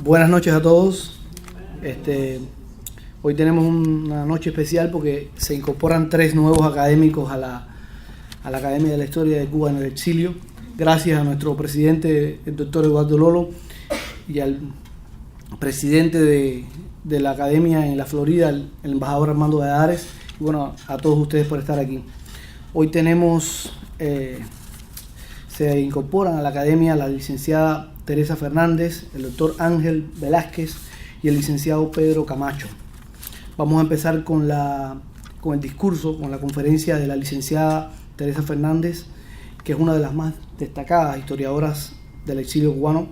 Buenas noches a todos. Hoy tenemos una noche especial porque se incorporan 3 nuevos académicos a la Academia de la Historia de Cuba en el Exilio, gracias a nuestro presidente, el doctor Eduardo Lolo, y al presidente de la Academia en la Florida, el embajador Armando Valladares, y bueno, a todos ustedes por estar aquí. Hoy tenemos, se incorporan a la Academia la licenciada Teresa Fernández, el doctor Ángel Velázquez y el licenciado Pedro Camacho. Vamos a empezar con el discurso, con la conferencia de la licenciada Teresa Fernández, que es una de las más destacadas historiadoras del exilio cubano,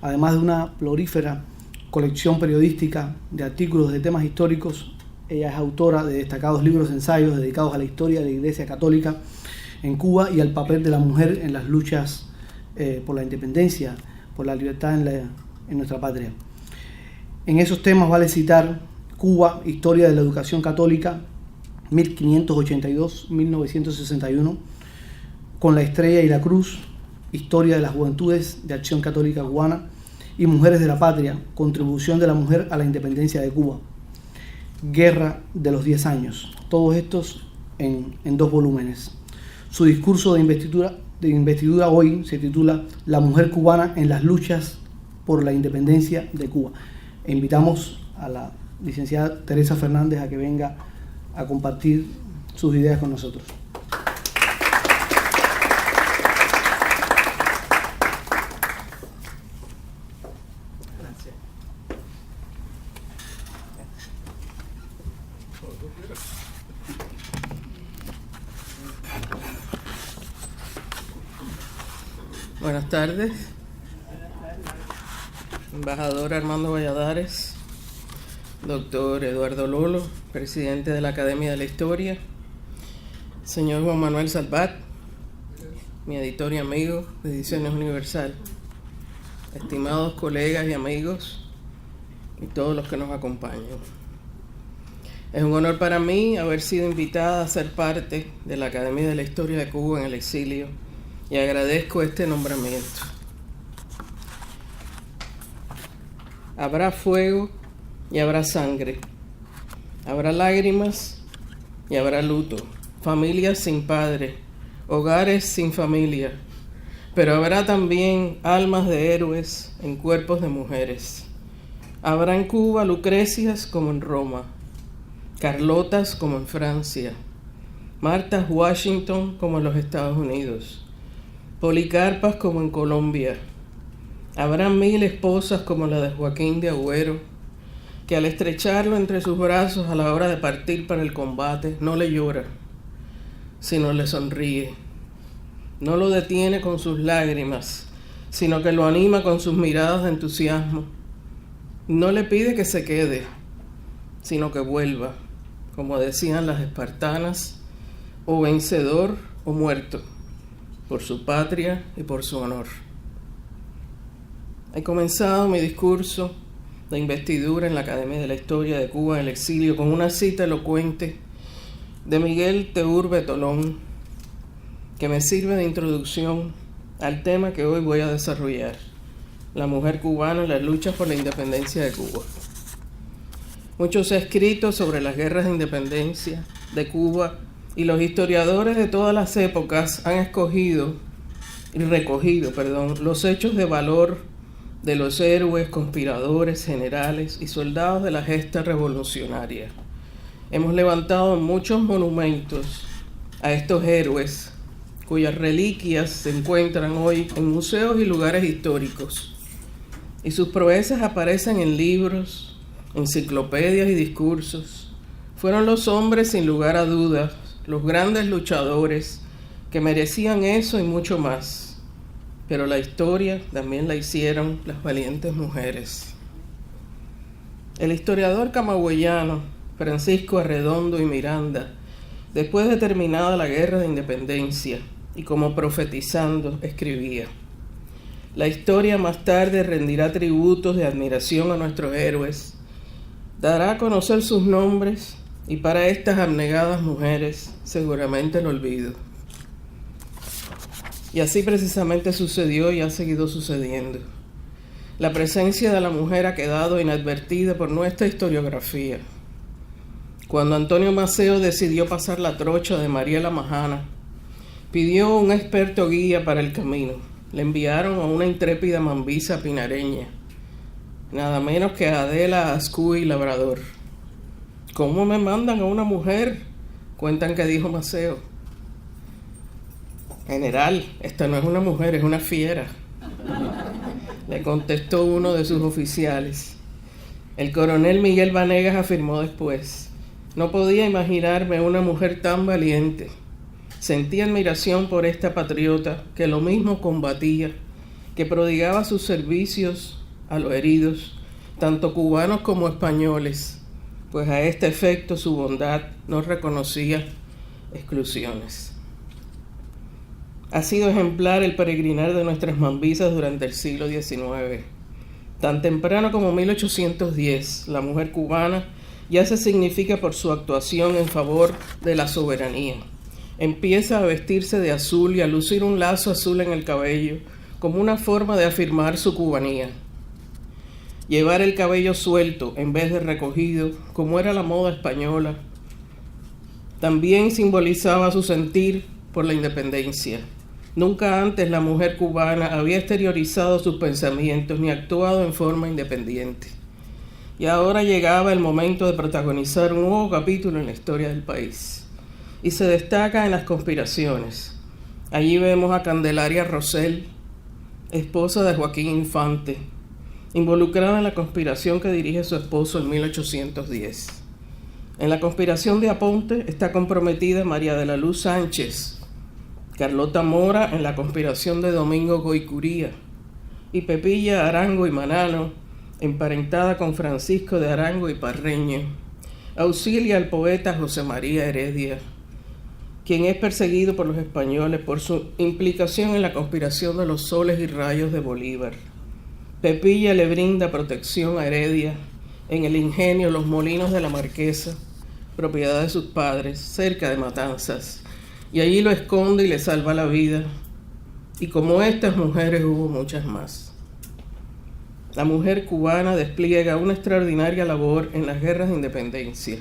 además de una prolífera colección periodística de artículos de temas históricos. Ella es autora de destacados libros de ensayos dedicados a la historia de la Iglesia Católica en Cuba y al papel de la mujer en las luchas por la independencia, por la libertad en nuestra patria. En esos temas vale citar Cuba, Historia de la Educación Católica, 1582-1961, Con la Estrella y la Cruz, Historia de las Juventudes de Acción Católica Cubana, y Mujeres de la Patria, Contribución de la Mujer a la Independencia de Cuba, Guerra de los 10 años. Todos estos en 2 volúmenes. Su discurso de investidura hoy se titula La mujer cubana en las luchas por la independencia de Cuba. E invitamos a la licenciada Teresa Fernández a que venga a compartir sus ideas con nosotros. Gracias. Buenas tardes. Embajador Armando Valladares, doctor Eduardo Lolo, presidente de la Academia de la Historia, señor Juan Manuel Salvat, mi editor y amigo de Ediciones Universal, estimados colegas y amigos y todos los que nos acompañan. Es un honor para mí haber sido invitada a ser parte de la Academia de la Historia de Cuba en el Exilio y agradezco este nombramiento. Habrá fuego y habrá sangre, habrá lágrimas y habrá luto, familias sin padre, hogares sin familia, pero habrá también almas de héroes en cuerpos de mujeres. Habrá en Cuba Lucrecias como en Roma, Carlotas como en Francia, Martas Washington como en los Estados Unidos, Policarpas como en Colombia. Habrá 1000 esposas como la de Joaquín de Agüero, que al estrecharlo entre sus brazos a la hora de partir para el combate, no le llora, sino le sonríe. No lo detiene con sus lágrimas, sino que lo anima con sus miradas de entusiasmo. No le pide que se quede, sino que vuelva, como decían las espartanas, o vencedor o muerto, por su patria y por su honor. He comenzado mi discurso de investidura en la Academia de la Historia de Cuba en el Exilio con una cita elocuente de Miguel Teurbe Tolón, que me sirve de introducción al tema que hoy voy a desarrollar: la mujer cubana en las luchas por la independencia de Cuba. Mucho se ha escrito sobre las guerras de independencia de Cuba y los historiadores de todas las épocas han recogido los hechos de valor de los héroes, conspiradores, generales y soldados de la gesta revolucionaria. Hemos levantado muchos monumentos a estos héroes, cuyas reliquias se encuentran hoy en museos y lugares históricos, y sus proezas aparecen en libros, enciclopedias y discursos. Fueron los hombres, sin lugar a dudas, los grandes luchadores que merecían eso y mucho más. Pero la historia también la hicieron las valientes mujeres. El historiador camagüeyano Francisco Arredondo y Miranda, después de terminada la guerra de independencia y como profetizando, escribía: la historia más tarde rendirá tributos de admiración a nuestros héroes, dará a conocer sus nombres y para estas abnegadas mujeres seguramente el olvido. Y así precisamente sucedió y ha seguido sucediendo. La presencia de la mujer ha quedado inadvertida por nuestra historiografía. Cuando Antonio Maceo decidió pasar la trocha de Mariela Majana, pidió un experto guía para el camino. Le enviaron a una intrépida mambisa pinareña, nada menos que a Adela Ascuy Labrador. ¿Cómo me mandan a una mujer?, cuentan que dijo Maceo. General, esta no es una mujer, es una fiera, le contestó uno de sus oficiales. El coronel Miguel Vanegas afirmó después: no podía imaginarme una mujer tan valiente. Sentí admiración por esta patriota que lo mismo combatía, que prodigaba sus servicios a los heridos, tanto cubanos como españoles, pues a este efecto su bondad no reconocía exclusiones. Ha sido ejemplar el peregrinar de nuestras mambisas durante el siglo XIX. Tan temprano como 1810, la mujer cubana ya se significa por su actuación en favor de la soberanía. Empieza a vestirse de azul y a lucir un lazo azul en el cabello como una forma de afirmar su cubanía. Llevar el cabello suelto en vez de recogido, como era la moda española, también simbolizaba su sentir por la independencia. Nunca antes la mujer cubana había exteriorizado sus pensamientos ni actuado en forma independiente. Y ahora llegaba el momento de protagonizar un nuevo capítulo en la historia del país. Y se destaca en las conspiraciones. Allí vemos a Candelaria Rosell, esposa de Joaquín Infante, involucrada en la conspiración que dirige su esposo en 1810. En la conspiración de Aponte está comprometida María de la Luz Sánchez, Carlota Mora en la conspiración de Domingo Goycuría, y Pepilla Arango y Manano, emparentada con Francisco de Arango y Parreño, auxilia al poeta José María Heredia, quien es perseguido por los españoles por su implicación en la conspiración de los soles y rayos de Bolívar. Pepilla le brinda protección a Heredia en el ingenio Los Molinos de la Marquesa, propiedad de sus padres, cerca de Matanzas, y allí lo esconde y le salva la vida. Y como estas mujeres hubo muchas más. La mujer cubana despliega una extraordinaria labor en las guerras de independencia.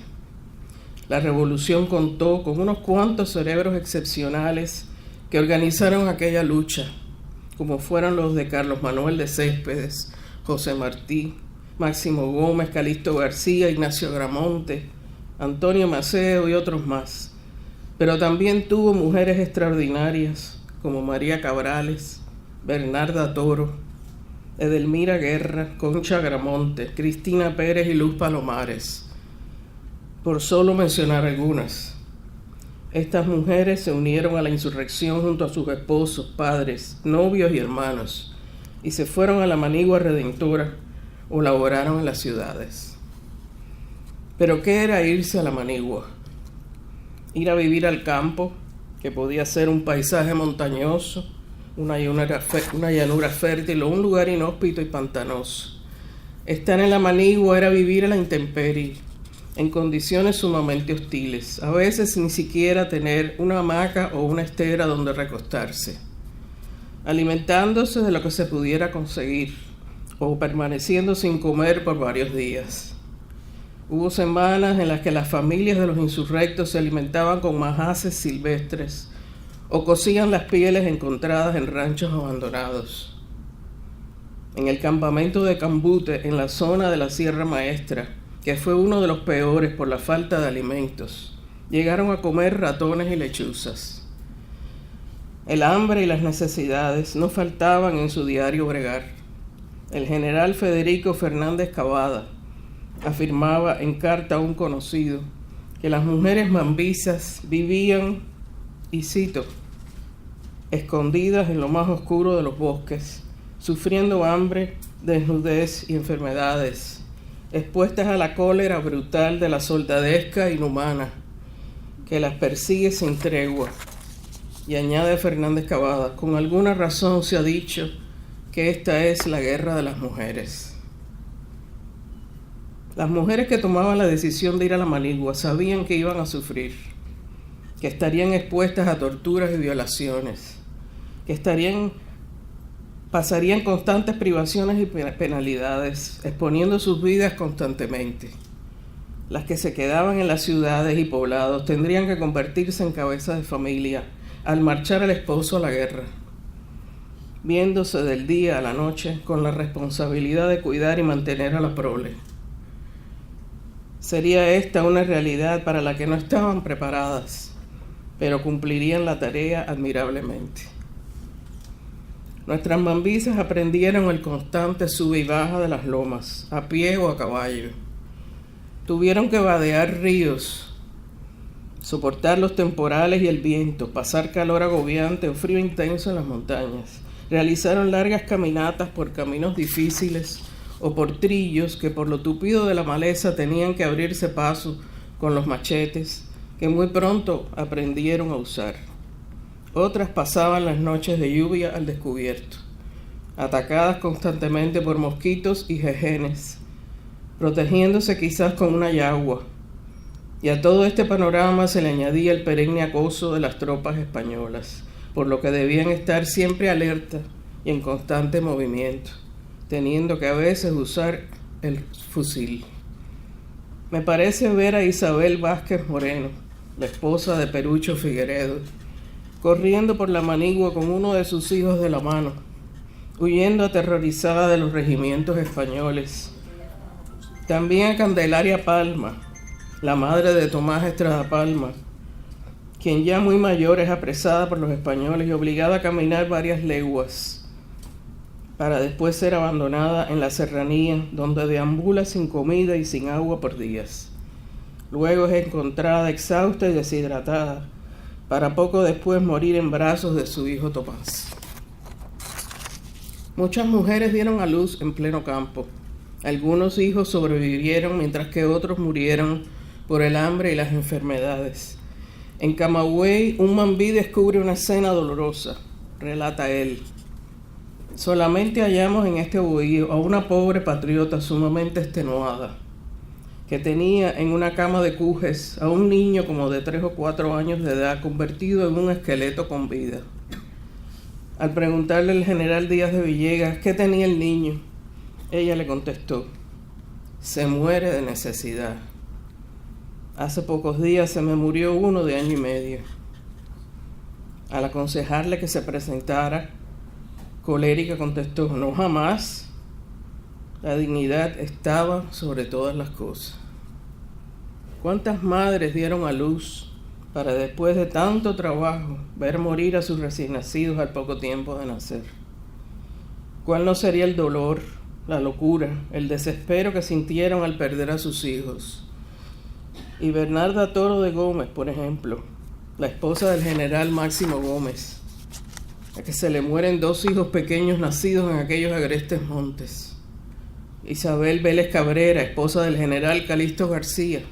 La revolución contó con unos cuantos cerebros excepcionales que organizaron aquella lucha, como fueron los de Carlos Manuel de Céspedes, José Martí, Máximo Gómez, Calixto García, Ignacio Gramonte, Antonio Maceo y otros más. Pero también tuvo mujeres extraordinarias como María Cabrales, Bernarda Toro, Edelmira Guerra, Concha Gramonte, Cristina Pérez y Luz Palomares, por solo mencionar algunas. Estas mujeres se unieron a la insurrección junto a sus esposos, padres, novios y hermanos, y se fueron a la manigua redentora o laboraron en las ciudades. ¿Pero qué era irse a la manigua? Ir a vivir al campo, que podía ser un paisaje montañoso, una llanura fértil o un lugar inhóspito y pantanoso. Estar en la manigua era vivir a la intemperie, en condiciones sumamente hostiles, a veces sin siquiera tener una hamaca o una estera donde recostarse, alimentándose de lo que se pudiera conseguir o permaneciendo sin comer por varios días. Hubo semanas en las que las familias de los insurrectos se alimentaban con majaces silvestres o cocían las pieles encontradas en ranchos abandonados. En el campamento de Cambute, en la zona de la Sierra Maestra, que fue uno de los peores por la falta de alimentos, llegaron a comer ratones y lechuzas. El hambre y las necesidades no faltaban en su diario bregar. El general Federico Fernández Cavada afirmaba en carta a un conocido que las mujeres mambisas vivían, y cito, escondidas en lo más oscuro de los bosques, sufriendo hambre, desnudez y enfermedades, expuestas a la cólera brutal de la soldadesca inhumana que las persigue sin tregua. Y añade Fernández Cavada, con alguna razón se ha dicho que esta es la guerra de las mujeres. Las mujeres que tomaban la decisión de ir a la manigua sabían que iban a sufrir, que estarían expuestas a torturas y violaciones, que estarían pasarían constantes privaciones y penalidades, exponiendo sus vidas constantemente. Las que se quedaban en las ciudades y poblados tendrían que convertirse en cabezas de familia al marchar el esposo a la guerra, viéndose del día a la noche con la responsabilidad de cuidar y mantener a la prole. Sería esta una realidad para la que no estaban preparadas, pero cumplirían la tarea admirablemente. Nuestras mambisas aprendieron el constante sube y baja de las lomas, a pie o a caballo. Tuvieron que vadear ríos, soportar los temporales y el viento, pasar calor agobiante o frío intenso en las montañas. Realizaron largas caminatas por caminos difíciles o por trillos que por lo tupido de la maleza tenían que abrirse paso con los machetes que muy pronto aprendieron a usar. Otras pasaban las noches de lluvia al descubierto, atacadas constantemente por mosquitos y jejenes, protegiéndose quizás con una yagua. Y a todo este panorama se le añadía el perenne acoso de las tropas españolas, por lo que debían estar siempre alerta y en constante movimiento, teniendo que a veces usar el fusil. Me parece ver a Isabel Vázquez Moreno, la esposa de Perucho Figueredo, corriendo por la Manigua con uno de sus hijos de la mano, huyendo aterrorizada de los regimientos españoles. También a Candelaria Palma, la madre de Tomás Estrada Palma, quien ya muy mayor es apresada por los españoles y obligada a caminar varias leguas para después ser abandonada en la serranía, donde deambula sin comida y sin agua por días. Luego es encontrada exhausta y deshidratada, para poco después morir en brazos de su hijo Tomás. Muchas mujeres dieron a luz en pleno campo. Algunos hijos sobrevivieron, mientras que otros murieron por el hambre y las enfermedades. En Camagüey, un mambí descubre una escena dolorosa, relata él. Solamente hallamos en este bohío a una pobre patriota sumamente extenuada, que tenía en una cama de cujes a un niño como de 3 o 4 años de edad, convertido en un esqueleto con vida. Al preguntarle al general Díaz de Villegas qué tenía el niño, ella le contestó: se muere de necesidad. Hace pocos días se me murió uno de 1 año y medio. Al aconsejarle que se presentara, colérica contestó: no, jamás. La dignidad estaba sobre todas las cosas. ¿Cuántas madres dieron a luz para después de tanto trabajo ver morir a sus recién nacidos al poco tiempo de nacer? ¿Cuál no sería el dolor, la locura, el desespero que sintieron al perder a sus hijos? Y Bernarda Toro de Gómez, por ejemplo, la esposa del general Máximo Gómez, a que se le mueren 2 hijos pequeños nacidos en aquellos agrestes montes. Isabel Vélez Cabrera, esposa del general Calixto García,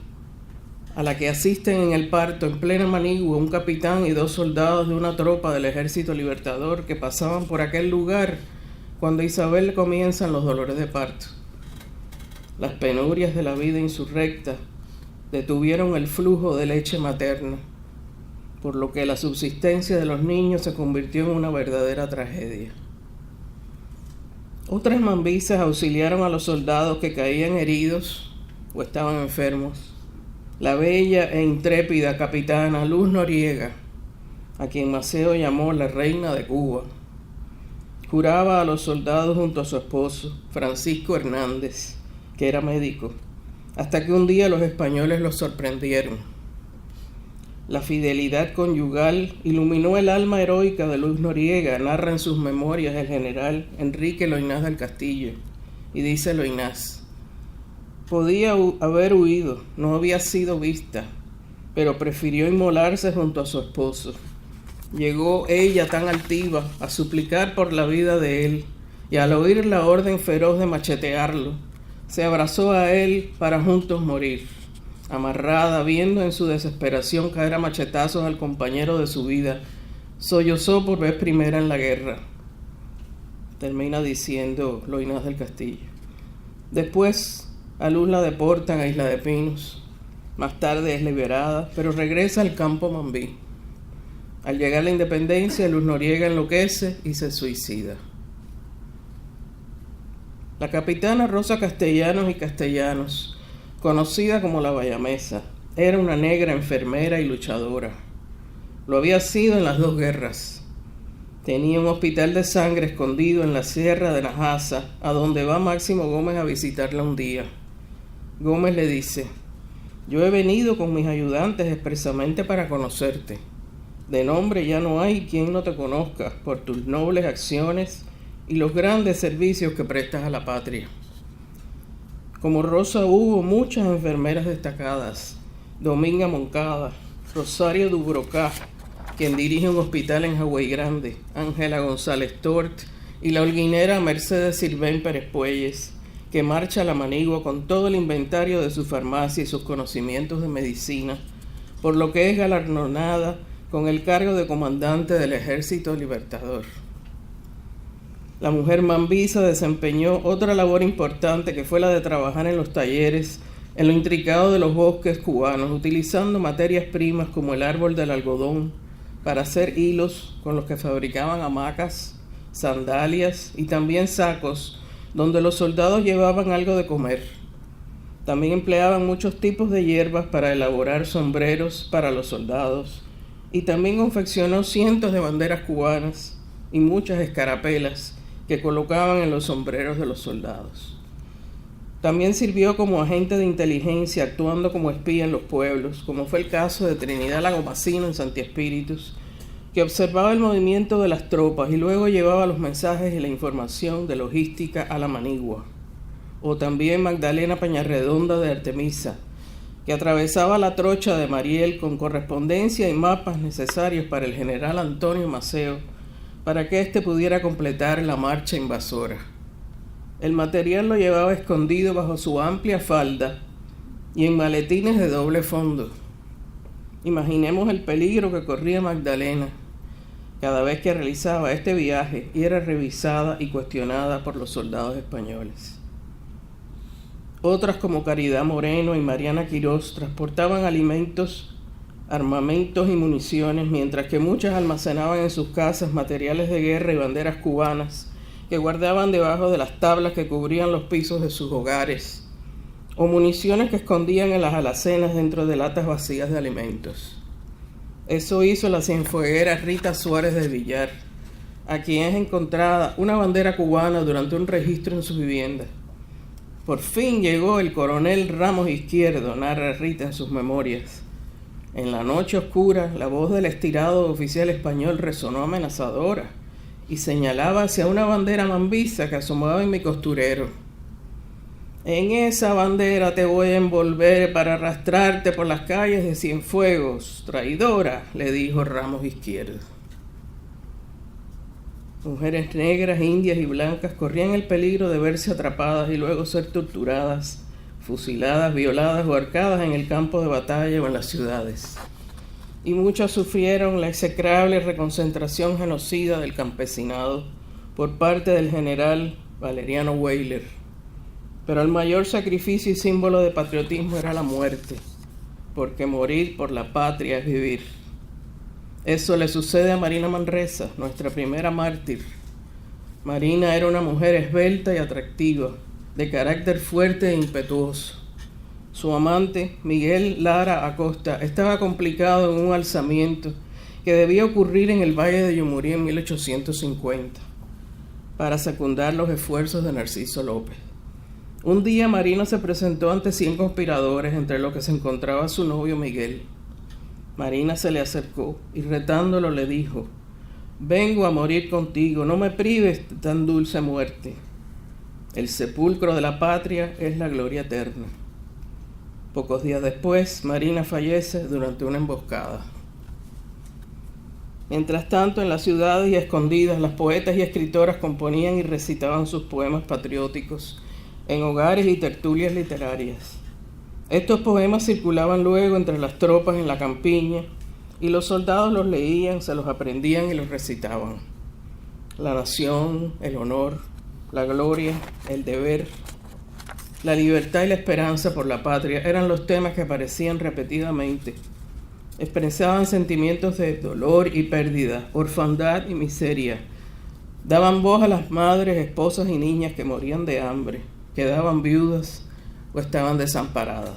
a la que asisten en el parto en plena Manigua un capitán y 2 soldados de una tropa del Ejército Libertador que pasaban por aquel lugar cuando Isabel comienzan los dolores de parto. Las penurias de la vida insurrecta detuvieron el flujo de leche materna, por lo que la subsistencia de los niños se convirtió en una verdadera tragedia. Otras mambisas auxiliaron a los soldados que caían heridos o estaban enfermos. La bella e intrépida capitana Luz Noriega, a quien Maceo llamó la reina de Cuba, curaba a los soldados junto a su esposo, Francisco Hernández, que era médico, hasta que un día los españoles los sorprendieron. La fidelidad conyugal iluminó el alma heroica de Luz Noriega, narra en sus memorias el general Enrique Loynaz del Castillo, y dice Loynaz: podía haber huido, no había sido vista, pero prefirió inmolarse junto a su esposo. Llegó ella tan altiva a suplicar por la vida de él, y al oír la orden feroz de machetearlo, se abrazó a él para juntos morir. Amarrada, viendo en su desesperación caer a machetazos al compañero de su vida, sollozó por vez primera en la guerra. Termina diciendo Loynaz del Castillo. Después, a Luz la deportan a Isla de Pinos. Más tarde es liberada, pero regresa al campo mambí. Al llegar la independencia, Luz Noriega enloquece y se suicida. La capitana Rosa Castellanos y Castellanos, conocida como la Bayamesa, era una negra enfermera y luchadora. Lo había sido en las 2 guerras. Tenía un hospital de sangre escondido en la sierra de Najasa, a donde va Máximo Gómez a visitarla un día. Gómez le dice: yo he venido con mis ayudantes expresamente para conocerte. De nombre ya no hay quien no te conozca por tus nobles acciones y los grandes servicios que prestas a la patria. Como Rosa hubo muchas enfermeras destacadas: Dominga Moncada, Rosario Dubrocá, quien dirige un hospital en Hawái Grande, Ángela González Tort y la holguinera Mercedes Sirven Pérez Puelles, que marcha a la Manigua con todo el inventario de su farmacia y sus conocimientos de medicina, por lo que es galardonada con el cargo de comandante del Ejército Libertador. La mujer mambisa desempeñó otra labor importante, que fue la de trabajar en los talleres, en lo intricado de los bosques cubanos, utilizando materias primas como el árbol del algodón para hacer hilos con los que fabricaban hamacas, sandalias y también sacos donde los soldados llevaban algo de comer. También empleaban muchos tipos de hierbas para elaborar sombreros para los soldados, y también confeccionó cientos de banderas cubanas y muchas escarapelas que colocaban en los sombreros de los soldados. También sirvió como agente de inteligencia, actuando como espía en los pueblos, como fue el caso de Trinidad Lagomacino en Santi Espíritus, que observaba el movimiento de las tropas y luego llevaba los mensajes y la información de logística a la Manigua. O también Magdalena Peñarredonda de Artemisa, que atravesaba la trocha de Mariel con correspondencia y mapas necesarios para el general Antonio Maceo, para que éste pudiera completar la marcha invasora. El material lo llevaba escondido bajo su amplia falda y en maletines de doble fondo. Imaginemos el peligro que corría Magdalena cada vez que realizaba este viaje y era revisada y cuestionada por los soldados españoles. Otras, como Caridad Moreno y Mariana Quirós, transportaban alimentos, armamentos y municiones, mientras que muchas almacenaban en sus casas materiales de guerra y banderas cubanas que guardaban debajo de las tablas que cubrían los pisos de sus hogares, o municiones que escondían en las alacenas dentro de latas vacías de alimentos. Eso hizo la cienfueguera Rita Suárez de Villar, a quien es encontrada una bandera cubana durante un registro en su vivienda. Por fin llegó el coronel Ramos Izquierdo, narra Rita en sus memorias. En la noche oscura, la voz del estirado oficial español resonó amenazadora y señalaba hacia una bandera mambisa que asomaba en mi costurero. En esa bandera te voy a envolver para arrastrarte por las calles de Cienfuegos, traidora, le dijo Ramos Izquierdo. Mujeres negras, indias y blancas corrían el peligro de verse atrapadas y luego ser torturadas, fusiladas, violadas o ahorcadas en el campo de batalla o en las ciudades. Y muchas sufrieron la execrable reconcentración genocida del campesinado por parte del general Valeriano Weyler. Pero el mayor sacrificio y símbolo de patriotismo era la muerte, porque morir por la patria es vivir. Eso le sucede a Marina Manresa, nuestra primera mártir. Marina era una mujer esbelta y atractiva, de carácter fuerte e impetuoso. Su amante, Miguel Lara Acosta, estaba complicado en un alzamiento que debía ocurrir en el Valle de Yumurí en 1850, para secundar los esfuerzos de Narciso López. Un día Marina se presentó ante 100 conspiradores, entre los que se encontraba su novio Miguel. Marina se le acercó y retándolo le dijo: «Vengo a morir contigo, no me prives de tan dulce muerte. El sepulcro de la patria es la gloria eterna». Pocos días después, Marina fallece durante una emboscada. Mientras tanto, en las ciudades y escondidas, las poetas y escritoras componían y recitaban sus poemas patrióticos en hogares y tertulias literarias. Estos poemas circulaban luego entre las tropas en la campiña y los soldados los leían, se los aprendían y los recitaban. La nación, el honor, la gloria, el deber, la libertad y la esperanza por la patria eran los temas que aparecían repetidamente. Expresaban sentimientos de dolor y pérdida, orfandad y miseria, Daban voz a las madres, esposas y niñas que morían de hambre, quedaban viudas o estaban desamparadas.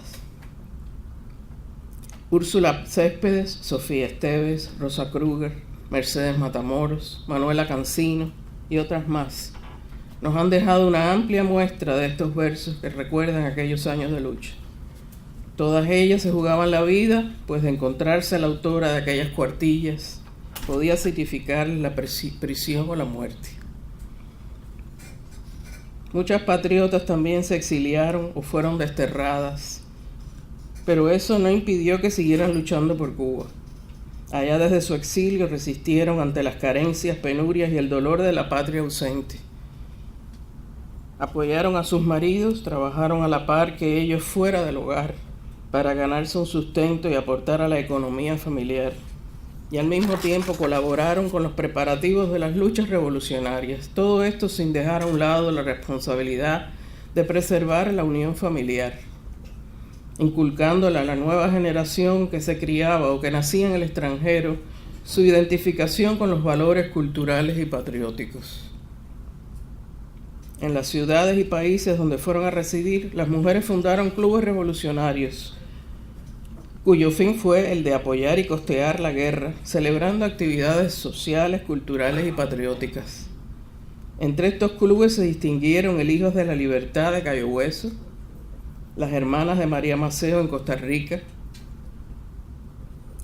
Úrsula Céspedes, Sofía Esteves, Rosa Kruger, Mercedes Matamoros, Manuela Cancino y otras más nos han dejado una amplia muestra de estos versos que recuerdan aquellos años de lucha. Todas ellas se jugaban la vida, pues de encontrarse a la autora de aquellas cuartillas podía significar la prisión o la muerte. Muchas patriotas también se exiliaron o fueron desterradas, pero eso no impidió que siguieran luchando por Cuba. Allá desde su exilio resistieron ante las carencias, penurias y el dolor de la patria ausente. Apoyaron a sus maridos, trabajaron a la par que ellos fuera del hogar para ganarse un sustento y aportar a la economía familiar. Y al mismo tiempo colaboraron con los preparativos de las luchas revolucionarias. Todo esto sin dejar a un lado la responsabilidad de preservar la unión familiar, inculcándole a la nueva generación que se criaba o que nacía en el extranjero su identificación con los valores culturales y patrióticos. En las ciudades y países donde fueron a residir, las mujeres fundaron clubes revolucionarios, cuyo fin fue el de apoyar y costear la guerra, celebrando actividades sociales, culturales y patrióticas. Entre estos clubes se distinguieron el Hijos de la Libertad de Cayo Hueso, las Hermanas de María Maceo en Costa Rica,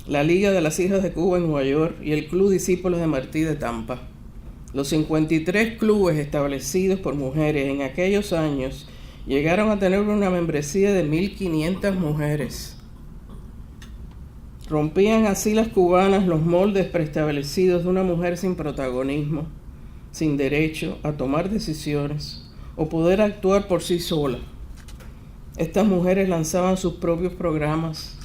la Liga de las Hijas de Cuba en Nueva York y el Club Discípulos de Martí de Tampa. Los 53 clubes establecidos por mujeres en aquellos años llegaron a tener una membresía de 1.500 mujeres. Rompían así las cubanas los moldes preestablecidos de una mujer sin protagonismo, sin derecho a tomar decisiones o poder actuar por sí sola. Estas mujeres lanzaban sus propios programas,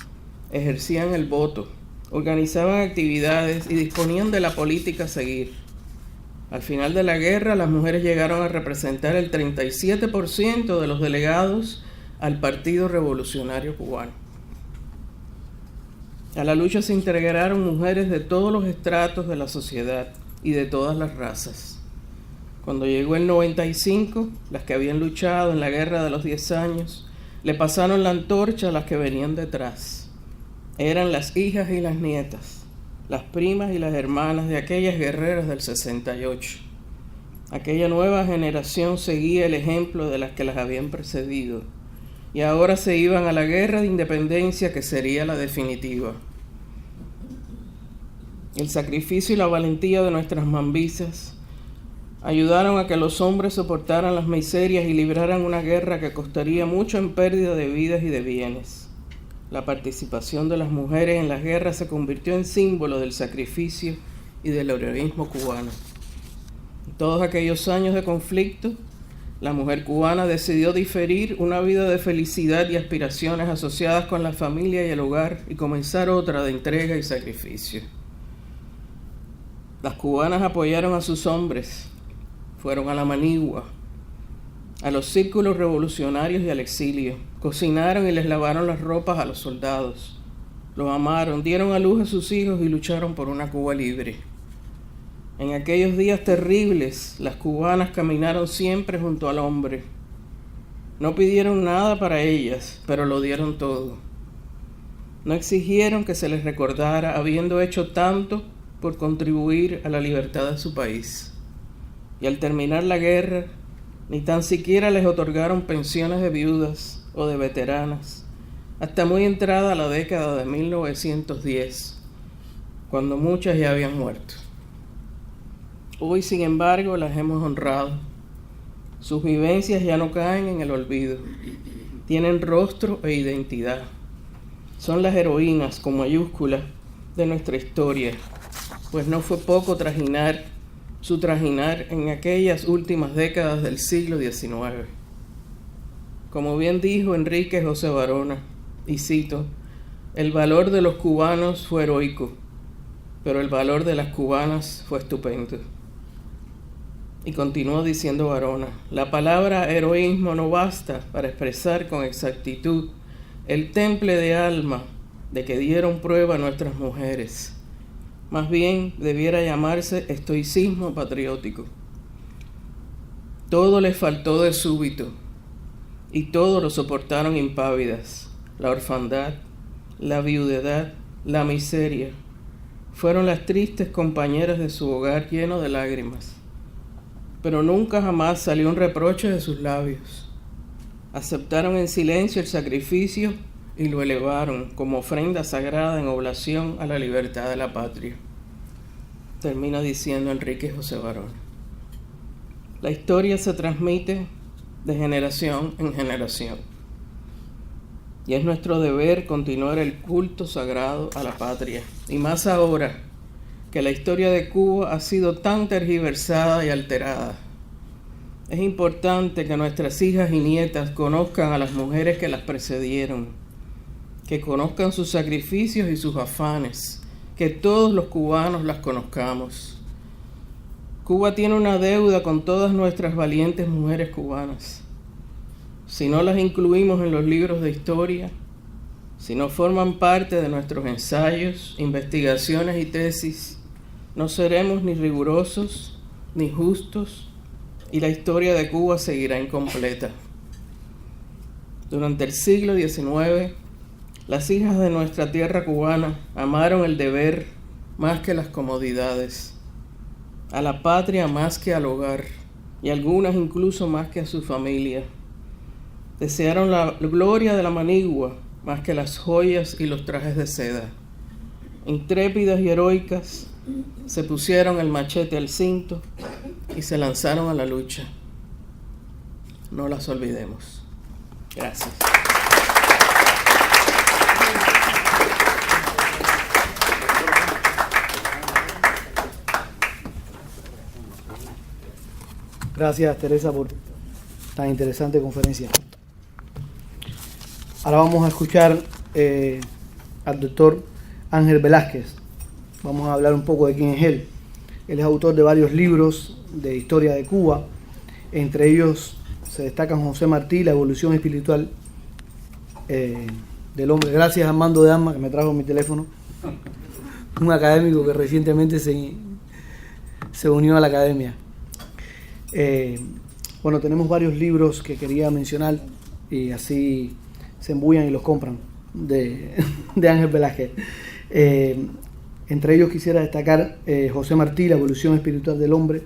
ejercían el voto, organizaban actividades y disponían de la política a seguir. Al final de la guerra, las mujeres llegaron a representar el 37% de los delegados al Partido Revolucionario Cubano. A la lucha se integraron mujeres de todos los estratos de la sociedad y de todas las razas. Cuando llegó el 95, las que habían luchado en la guerra de los 10 años le pasaron la antorcha a las que venían detrás. Eran las hijas y las nietas, las primas y las hermanas de aquellas guerreras del 68. Aquella nueva generación seguía el ejemplo de las que las habían precedido y ahora se iban a la guerra de independencia que sería la definitiva. El sacrificio y la valentía de nuestras mambisas ayudaron a que los hombres soportaran las miserias y libraran una guerra que costaría mucho en pérdida de vidas y de bienes. La participación de las mujeres en las guerras se convirtió en símbolo del sacrificio y del heroísmo cubano. En todos aquellos años de conflicto, la mujer cubana decidió diferir una vida de felicidad y aspiraciones asociadas con la familia y el hogar y comenzar otra de entrega y sacrificio. Las cubanas apoyaron a sus hombres, fueron a la manigua, a los círculos revolucionarios y al exilio, cocinaron y les lavaron las ropas a los soldados, los amaron, dieron a luz a sus hijos y lucharon por una Cuba libre. En aquellos días terribles, las cubanas caminaron siempre junto al hombre. No pidieron nada para ellas, pero lo dieron todo. No exigieron que se les recordara habiendo hecho tanto por contribuir a la libertad de su país. Y al terminar la guerra, ni tan siquiera les otorgaron pensiones de viudas o de veteranas, hasta muy entrada la década de 1910, cuando muchas ya habían muerto. Hoy, sin embargo, las hemos honrado. Sus vivencias ya no caen en el olvido. Tienen rostro e identidad. Son las heroínas con mayúsculas de nuestra historia, pues no fue poco su trajinar en aquellas últimas décadas del siglo XIX. Como bien dijo Enrique José Varona, y cito, el valor de los cubanos fue heroico, pero el valor de las cubanas fue estupendo. Y continuó diciendo Varona, la palabra heroísmo no basta para expresar con exactitud el temple de alma de que dieron prueba nuestras mujeres. Más bien debiera llamarse estoicismo patriótico, Todo les faltó de súbito, y todo lo soportaron impávidas: la orfandad, la viudedad, la miseria. Fueron las tristes compañeras de su hogar lleno de lágrimas. Pero nunca jamás salió un reproche de sus labios. Aceptaron en silencio el sacrificio y lo elevaron como ofrenda sagrada en oblación a la libertad de la patria. Termina diciendo Enrique José Barona. La historia se transmite de generación en generación, y es nuestro deber continuar el culto sagrado a la patria, y más ahora que la historia de Cuba ha sido tan tergiversada y alterada. Es importante que nuestras hijas y nietas conozcan a las mujeres que las precedieron, que conozcan sus sacrificios y sus afanes, que todos los cubanos las conozcamos. Cuba tiene una deuda con todas nuestras valientes mujeres cubanas. Si no las incluimos en los libros de historia, si no forman parte de nuestros ensayos, investigaciones y tesis, no seremos ni rigurosos ni justos, y la historia de Cuba seguirá incompleta. Durante el siglo XIX, las hijas de nuestra tierra cubana amaron el deber más que las comodidades, a la patria más que al hogar, y algunas incluso más que a su familia. Desearon la gloria de la manigua más que las joyas y los trajes de seda. Intrépidas y heroicas, se pusieron el machete al cinto y se lanzaron a la lucha. No las olvidemos. Gracias. Gracias, Teresa, por tan interesante conferencia. Ahora vamos a escuchar al doctor Ángel Velázquez. Vamos a hablar un poco de quién es él. Él es autor de varios libros de historia de Cuba. Entre ellos se destacan José Martí, La evolución espiritual del hombre. Gracias a Armando de Armas, que me trajo mi teléfono. Un académico que recientemente se unió a la academia. Bueno, tenemos varios libros que quería mencionar y así se embullan y los compran de Ángel Velázquez. Entre ellos quisiera destacar José Martí, La evolución espiritual del hombre,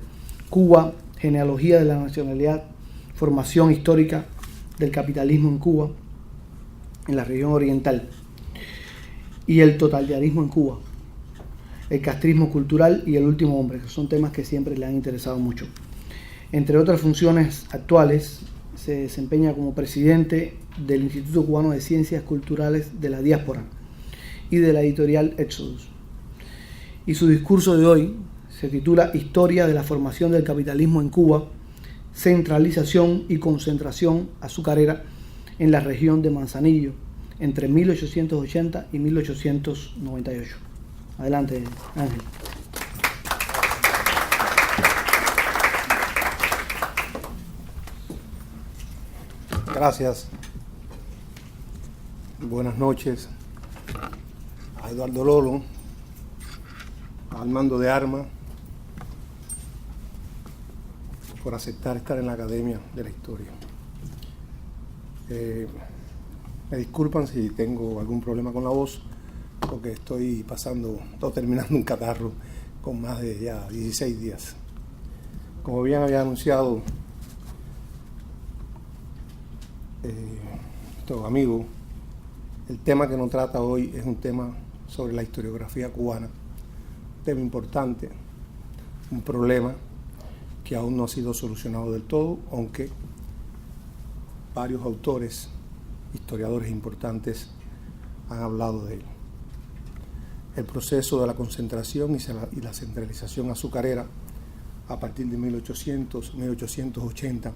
Cuba, genealogía de la nacionalidad, formación histórica del capitalismo en Cuba, en la región oriental, y el totalitarismo en Cuba, el castrismo cultural y el último hombre, que son temas que siempre le han interesado mucho. Entre otras funciones actuales, se desempeña como presidente del Instituto Cubano de Ciencias Culturales de la Diáspora y de la editorial Éxodus. Y su discurso de hoy se titula Historia de la formación del capitalismo en Cuba, centralización y concentración azucarera en la región de Manzanillo, entre 1880 y 1898. Adelante, Ángel. Gracias. Buenas noches a Eduardo Lolo, a Armando de Armas, por aceptar estar en la Academia de la Historia. Me disculpan si tengo algún problema con la voz, porque estoy terminando un catarro con más de ya 16 días. Como bien había anunciado nuestro amigo, el tema que nos trata hoy es un tema sobre la historiografía cubana, un tema importante, un problema que aún no ha sido solucionado del todo, aunque varios autores, historiadores importantes, han hablado de él. El proceso de la concentración y la centralización azucarera a partir de 1880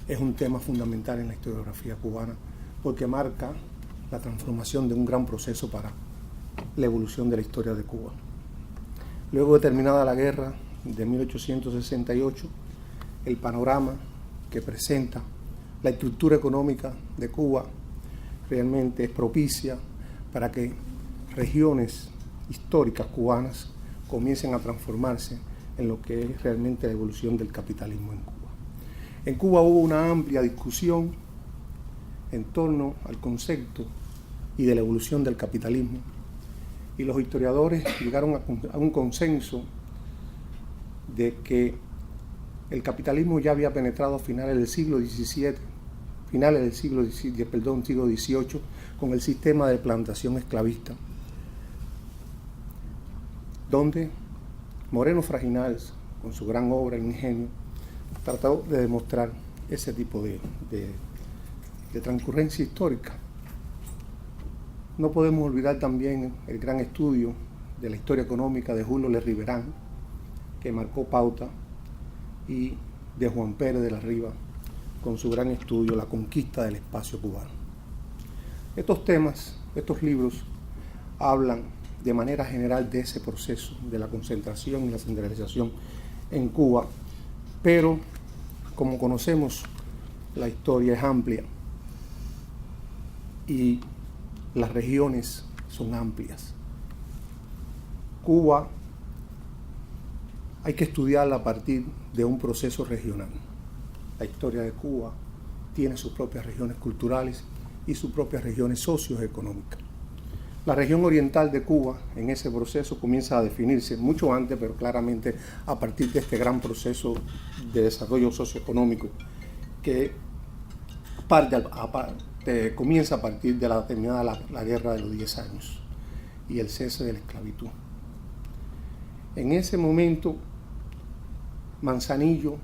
es un tema fundamental en la historiografía cubana, porque marca la transformación de un gran proceso para la evolución de la historia de Cuba. Luego de terminada la guerra de 1868, el panorama que presenta la estructura económica de Cuba realmente es propicia para que regiones históricas cubanas comiencen a transformarse en lo que es realmente la evolución del capitalismo en Cuba. En Cuba hubo una amplia discusión en torno al concepto y de la evolución del capitalismo, y los historiadores llegaron a un consenso de que el capitalismo ya había penetrado a finales del siglo XVII, siglo XVIII, con el sistema de plantación esclavista, donde Moreno Fraginals, con su gran obra El Ingenio, trató de demostrar ese tipo de transcurrencia histórica. No podemos olvidar también el gran estudio de la historia económica de Julio Le Riverán, que marcó pauta, y de Juan Pérez de la Riva, con su gran estudio La conquista del espacio cubano. Estos temas, estos libros, hablan de manera general de ese proceso de la concentración y la centralización en Cuba, pero como conocemos, la historia es amplia y las regiones son amplias. Cuba hay que estudiarla a partir de un proceso regional. La historia de Cuba tiene sus propias regiones culturales y sus propias regiones socioeconómicas. La región oriental de Cuba en ese proceso comienza a definirse mucho antes, pero claramente a partir de este gran proceso de desarrollo socioeconómico que comienza a partir de la terminada la guerra de los 10 años y el cese de la esclavitud. En ese momento, Manzanillo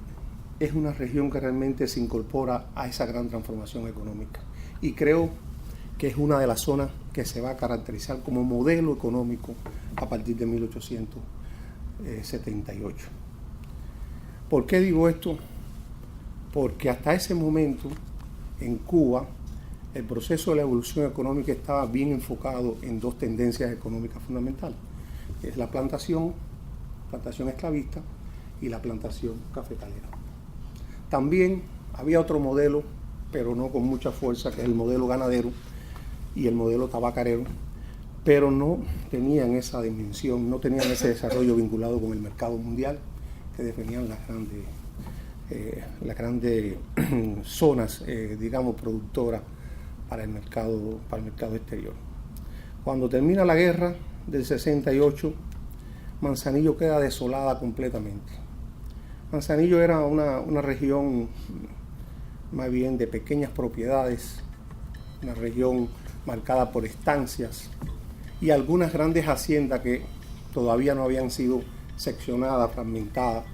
es una región que realmente se incorpora a esa gran transformación económica, y creo que es una de las zonas que se va a caracterizar como modelo económico a partir de 1878. ¿Por qué digo esto? Porque hasta ese momento en Cuba el proceso de la evolución económica estaba bien enfocado en dos tendencias económicas fundamentales, que es la plantación esclavista y la plantación cafetalera. También había otro modelo, pero no con mucha fuerza, que es el modelo ganadero y el modelo tabacarero, pero no tenían esa dimensión, no tenían ese desarrollo vinculado con el mercado mundial que definían las grandes zonas, digamos, productoras para el mercado exterior. Cuando termina la guerra del 68, Manzanillo queda desolada completamente. Manzanillo era una región más bien de pequeñas propiedades, una región marcada por estancias y algunas grandes haciendas que todavía no habían sido seccionadas, fragmentadas,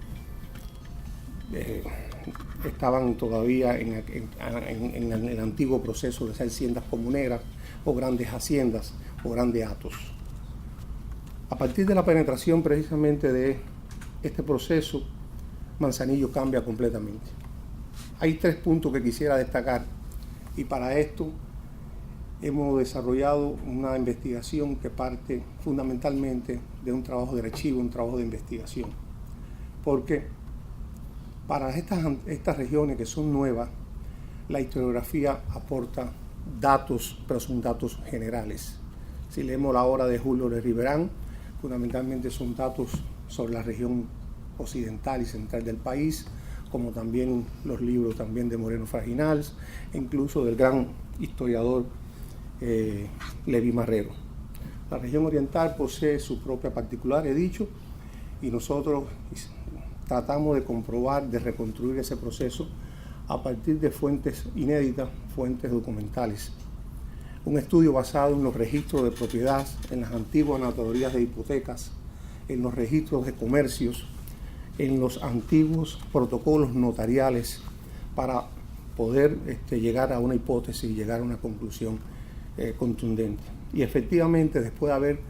estaban todavía en el antiguo proceso de ser haciendas comuneras o grandes haciendas o grandes hatos. A partir de la penetración precisamente de este proceso, Manzanillo cambia completamente. Hay 3 puntos que quisiera destacar, y para esto hemos desarrollado una investigación que parte fundamentalmente de un trabajo de archivo, un trabajo de investigación. Porque para estas regiones que son nuevas, la historiografía aporta datos, pero son datos generales. Si leemos la obra de Julio Le Riverán, fundamentalmente son datos sobre la región occidental y central del país, como también los libros también de Moreno Fraginals, e incluso del gran historiador Levi Marrero. La región oriental posee su propia particular, he dicho, y nosotros tratamos de comprobar, de reconstruir ese proceso a partir de fuentes inéditas, fuentes documentales. Un estudio basado en los registros de propiedad, en las antiguas notarías de hipotecas, en los registros de comercios, en los antiguos protocolos notariales, para poder llegar a una hipótesis y llegar a una conclusión contundente. Y efectivamente, después de haber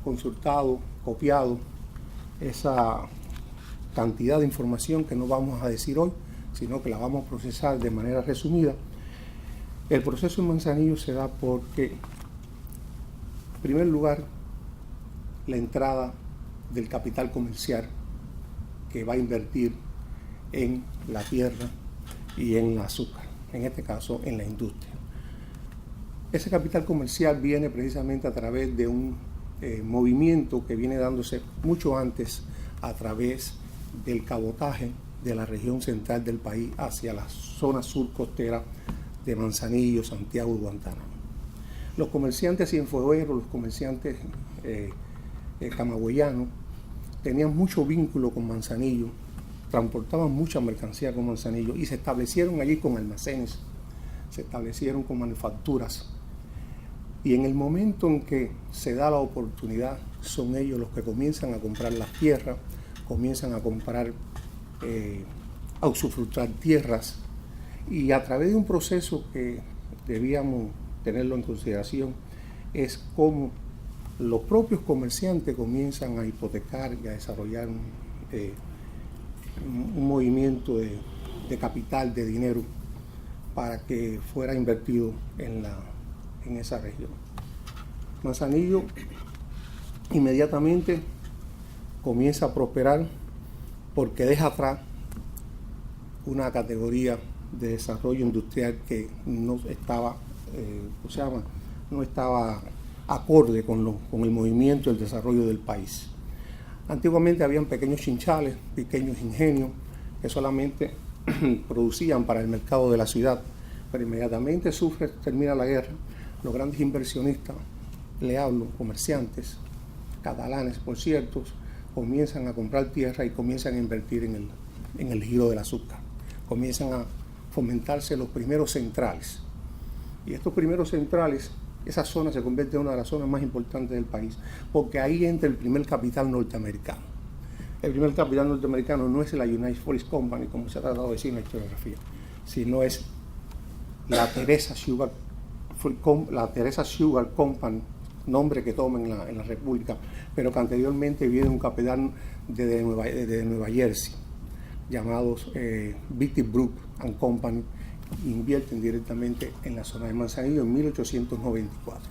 consultado, copiado esa cantidad de información que no vamos a decir hoy, sino que la vamos a procesar de manera resumida, el proceso en Manzanillo se da porque, en primer lugar, la entrada del capital comercial que va a invertir en la tierra y en el azúcar, en este caso en la industria. Ese capital comercial viene precisamente a través de un movimiento que viene dándose mucho antes a través del cabotaje de la región central del país hacia la zona sur costera de Manzanillo, Santiago y Guantánamo. Los comerciantes cienfuegueros, los comerciantes camagüeyanos, tenían mucho vínculo con Manzanillo, transportaban mucha mercancía con Manzanillo y se establecieron allí con almacenes, se establecieron con manufacturas. Y en el momento en que se da la oportunidad, son ellos los que comienzan a comprar las tierras, comienzan a comprar, a usufructar tierras, y a través de un proceso que debíamos tenerlo en consideración, es cómo los propios comerciantes comienzan a hipotecar y a desarrollar un movimiento de capital, de dinero, para que fuera invertido en esa región. Manzanillo inmediatamente comienza a prosperar porque deja atrás una categoría de desarrollo industrial que no estaba, no estaba acorde con el movimiento y el desarrollo del país. Antiguamente habían pequeños chinchales, pequeños ingenios que solamente producían para el mercado de la ciudad, pero inmediatamente termina la guerra, los grandes inversionistas, le hablo, comerciantes, catalanes por cierto, comienzan a comprar tierra y comienzan a invertir en el giro del azúcar. Comienzan a fomentarse los primeros centrales. Y estos primeros centrales, esa zona se convierte en una de las zonas más importantes del país, porque ahí entra el primer capital norteamericano. El primer capital norteamericano no es la United Fruit Company, como se ha tratado de decir en la historiografía, sino es la Teresa Sugar Company, nombre que toma en la República, pero que anteriormente viene un capital de Nueva Jersey, llamados Bitty-Brook and Company, invierten directamente en la zona de Manzanillo en 1894.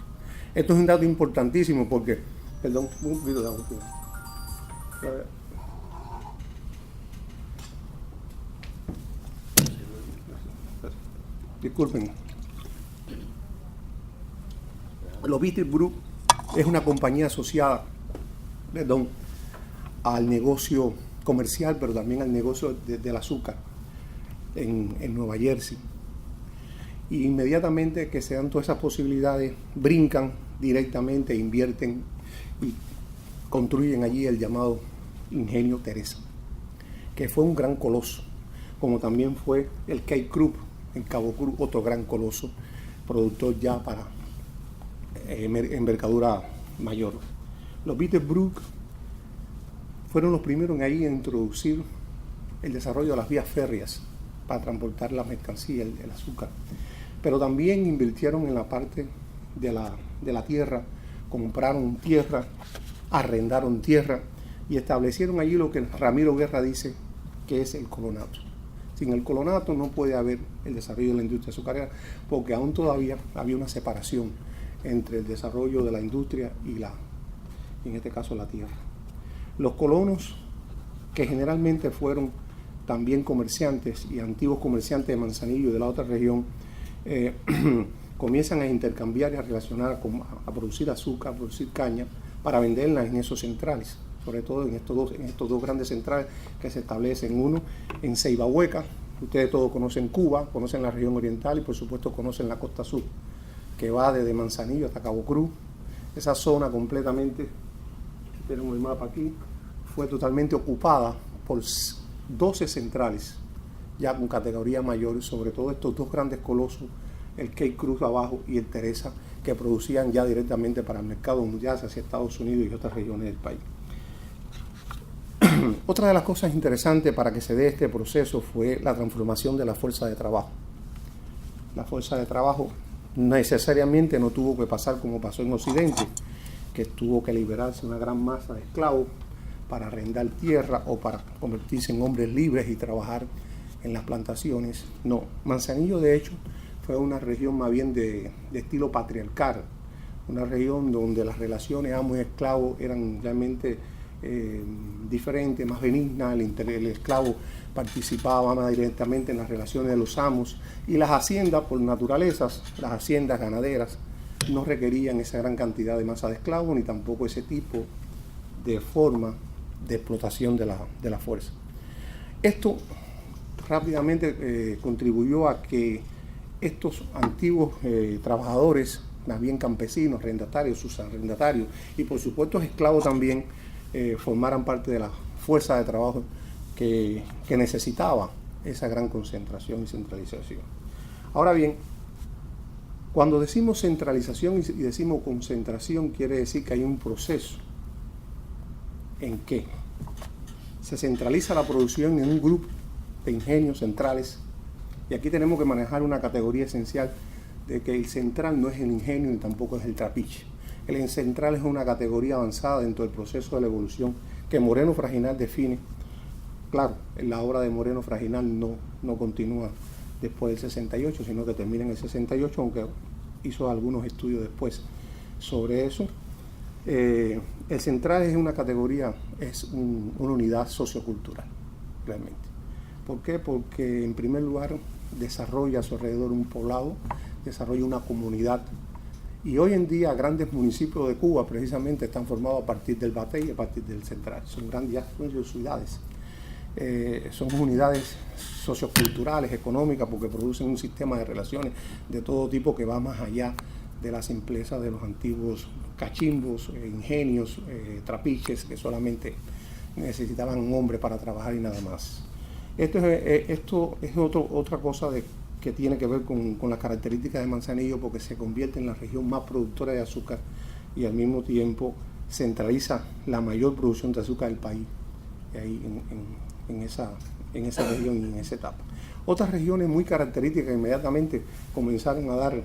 Esto es un dato importantísimo porque, perdón, un poquito de agua. Disculpen. Los Bitty-Brook es una compañía asociada, al negocio comercial, pero también al negocio del azúcar en Nueva Jersey. Y inmediatamente que se dan todas esas posibilidades, brincan directamente, invierten y construyen allí el llamado Ingenio Teresa, que fue un gran coloso, como también fue el Cape Cruz en Cabo Cruz, otro gran coloso, productor ya para envergadura mayor. Los Bitty-Brook fueron los primeros en ahí a introducir el desarrollo de las vías férreas para transportar la mercancía, el azúcar. Pero también invirtieron en la parte de la tierra, compraron tierra, arrendaron tierra y establecieron allí lo que Ramiro Guerra dice que es el colonato. Sin el colonato no puede haber el desarrollo de la industria azucarera, porque aún todavía había una separación entre el desarrollo de la industria y en este caso la tierra. Los colonos, que generalmente fueron también comerciantes y antiguos comerciantes de Manzanillo y de la otra región, comienzan a intercambiar y a relacionar, a producir azúcar, a producir caña, para venderla en esos centrales, sobre todo en estos dos grandes centrales que se establecen, uno en Ceiba Hueca, ustedes todos conocen Cuba, conocen la región oriental y por supuesto conocen la costa sur, que va desde Manzanillo hasta Cabo Cruz. Esa zona completamente, tenemos el mapa aquí, fue totalmente ocupada por 12 centrales, ya con categoría mayor, sobre todo estos dos grandes colosos, el Cape Cruz abajo y el Teresa, que producían ya directamente para el mercado mundial hacia Estados Unidos y otras regiones del país. Otra de las cosas interesantes para que se dé este proceso fue la transformación de la fuerza de trabajo. La fuerza de trabajo necesariamente no tuvo que pasar como pasó en Occidente, que tuvo que liberarse una gran masa de esclavos para arrendar tierra o para convertirse en hombres libres y trabajar en las plantaciones. No, Manzanillo de hecho fue una región más bien de estilo patriarcal, una región donde las relaciones amo y esclavo eran realmente diferentes, más benignas. El esclavo participaba más directamente en las relaciones de los amos, y las haciendas, por naturaleza, las haciendas ganaderas, no requerían esa gran cantidad de masa de esclavos ni tampoco ese tipo de forma de explotación de la fuerza. Esto rápidamente contribuyó a que estos antiguos trabajadores, más bien campesinos, arrendatarios, subarrendatarios y por supuesto esclavos también, formaran parte de la fuerza de trabajo que necesitaba esa gran concentración y centralización. Ahora bien, cuando decimos centralización y decimos concentración, quiere decir que hay un proceso en que se centraliza la producción en un grupo de ingenios centrales, y aquí tenemos que manejar una categoría esencial de que el central no es el ingenio ni tampoco es el trapiche. El central es una categoría avanzada dentro del proceso de la evolución que Moreno Fraginal define. Claro, la obra de Moreno Fraginal no continúa después del 68, sino que termina en el 68, aunque hizo algunos estudios después sobre eso. El central es una categoría, es una unidad sociocultural, realmente. ¿Por qué? Porque en primer lugar desarrolla a su alrededor un poblado, desarrolla una comunidad, y hoy en día grandes municipios de Cuba precisamente están formados a partir del Batey y a partir del central. Son grandes ciudades. Son unidades socioculturales, económicas, porque producen un sistema de relaciones de todo tipo que va más allá de la simpleza de los antiguos cachimbos, ingenios, trapiches, que solamente necesitaban un hombre para trabajar y nada más. Esto es otra cosa que tiene que ver con las características de Manzanillo, porque se convierte en la región más productora de azúcar y al mismo tiempo centraliza la mayor producción de azúcar del país ahí en esa región y en esa etapa. Otras regiones muy características que inmediatamente comenzaron a dar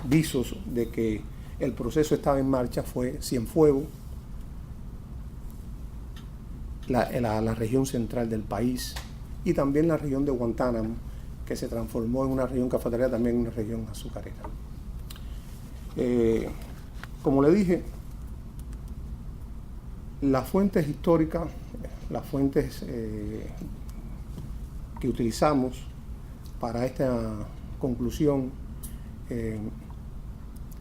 visos de que el proceso estaba en marcha fue Cienfuegos, la región central del país, y también la región de Guantánamo, que se transformó en una región cafetalera, también en una región azucarera. Como le dije, las fuentes históricas, las fuentes que utilizamos para esta conclusión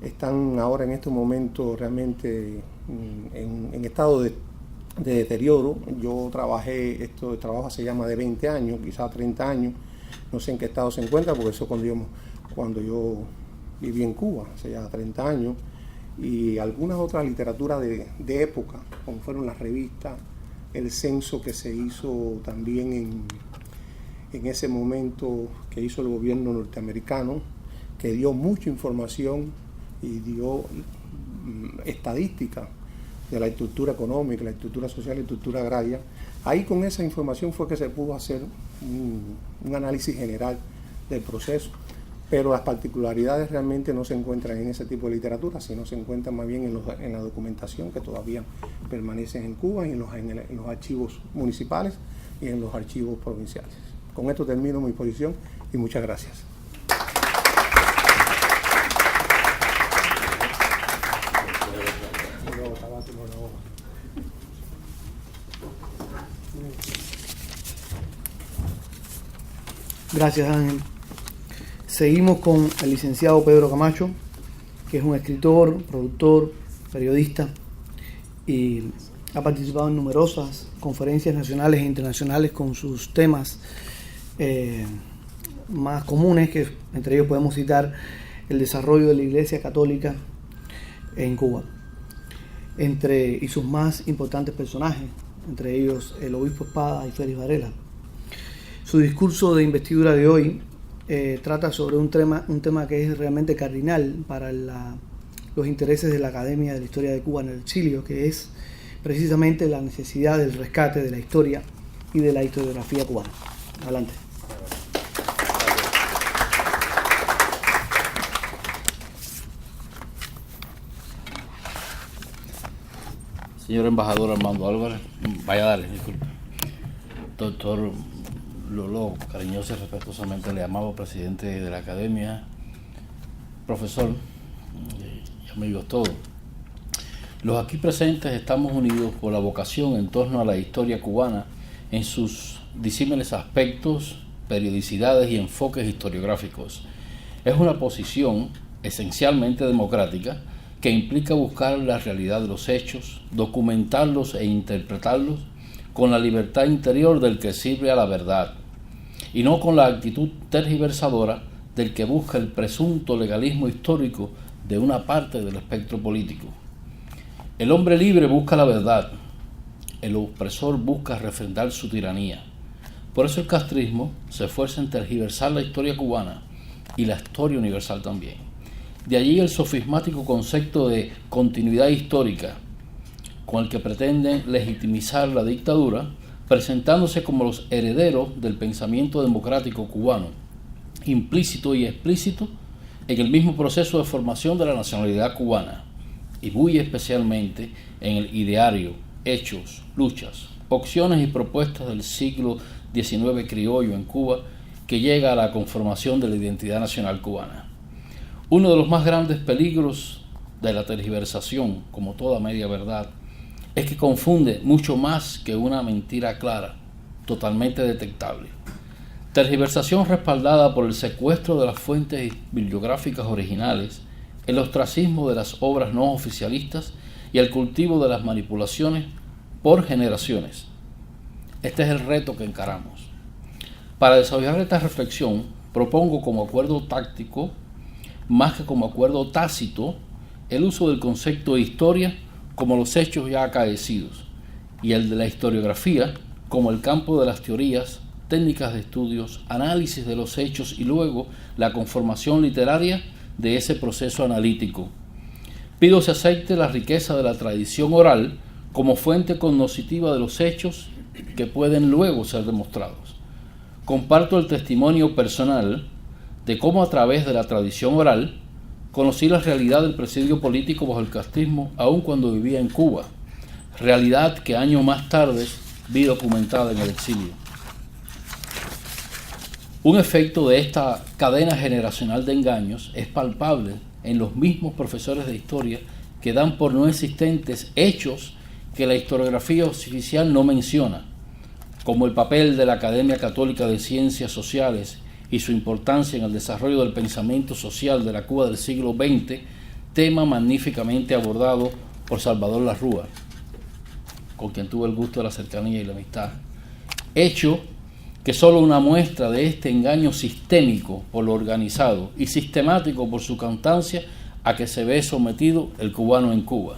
están ahora en este momento realmente en estado de deterioro. Yo trabajé, este trabajo se llama de 20 años, quizás 30 años, no sé en qué estado se encuentra, porque eso cuando yo viví en Cuba, hace ya 30 años, y algunas otras literaturas de época, como fueron las revistas, el censo que se hizo también en ese momento que hizo el gobierno norteamericano, que dio mucha información y dio estadística de la estructura económica, la estructura social, la estructura agraria. Ahí con esa información fue que se pudo hacer un análisis general del proceso, pero las particularidades realmente no se encuentran en ese tipo de literatura, sino se encuentran más bien en la documentación que todavía permanece en Cuba, y en los archivos municipales y en los archivos provinciales. Con esto termino mi exposición y muchas gracias. Gracias, Ángel. Seguimos con el licenciado Pedro Camacho, que es un escritor, productor, periodista, y ha participado en numerosas conferencias nacionales e internacionales con sus temas más comunes, que entre ellos podemos citar el desarrollo de la Iglesia Católica en Cuba, y sus más importantes personajes, entre ellos el obispo Espada y Félix Varela. Su discurso de investidura de hoy trata sobre un tema que es realmente cardinal para los intereses de la Academia de la Historia de Cuba en el exilio, que es precisamente la necesidad del rescate de la historia y de la historiografía cubana. Adelante. Señor embajador Armando Álvarez, Valladares, disculpe. Doctor Lolo, cariñoso y respetuosamente le llamado presidente de la Academia, profesor y amigos todos. Los aquí presentes estamos unidos por la vocación en torno a la historia cubana en sus disímiles aspectos, periodicidades y enfoques historiográficos. Es una posición esencialmente democrática que implica buscar la realidad de los hechos, documentarlos e interpretarlos con la libertad interior del que sirve a la verdad, y no con la actitud tergiversadora del que busca el presunto legalismo histórico de una parte del espectro político. El hombre libre busca la verdad, el opresor busca refrendar su tiranía. Por eso el castrismo se esfuerza en tergiversar la historia cubana y la historia universal también. De allí el sofismático concepto de continuidad histórica, con el que pretenden legitimizar la dictadura, presentándose como los herederos del pensamiento democrático cubano, implícito y explícito en el mismo proceso de formación de la nacionalidad cubana, y muy especialmente en el ideario, hechos, luchas, opciones y propuestas del siglo XIX criollo en Cuba, que llega a la conformación de la identidad nacional cubana. Uno de los más grandes peligros de la tergiversación, como toda media verdad, es que confunde mucho más que una mentira clara, totalmente detectable. Tergiversación respaldada por el secuestro de las fuentes bibliográficas originales, el ostracismo de las obras no oficialistas y el cultivo de las manipulaciones por generaciones. Este es el reto que encaramos. Para desarrollar esta reflexión, propongo como acuerdo táctico, más que como acuerdo tácito, el uso del concepto de historia como los hechos ya acaecidos y el de la historiografía como el campo de las teorías, técnicas de estudios, análisis de los hechos y luego la conformación literaria de ese proceso analítico. Pido se acepte la riqueza de la tradición oral como fuente cognoscitiva de los hechos que pueden luego ser demostrados. Comparto el testimonio personal de cómo a través de la tradición oral conocí la realidad del presidio político bajo el castrismo aun cuando vivía en Cuba, realidad que años más tarde vi documentada en el exilio. Un efecto de esta cadena generacional de engaños es palpable en los mismos profesores de historia que dan por no existentes hechos que la historiografía oficial no menciona, como el papel de la Academia Católica de Ciencias Sociales y su importancia en el desarrollo del pensamiento social de la Cuba del siglo XX, tema magníficamente abordado por Salvador Larrúa, con quien tuve el gusto de la cercanía y la amistad. Hecho que solo una muestra de este engaño sistémico por lo organizado y sistemático por su constancia a que se ve sometido el cubano en Cuba.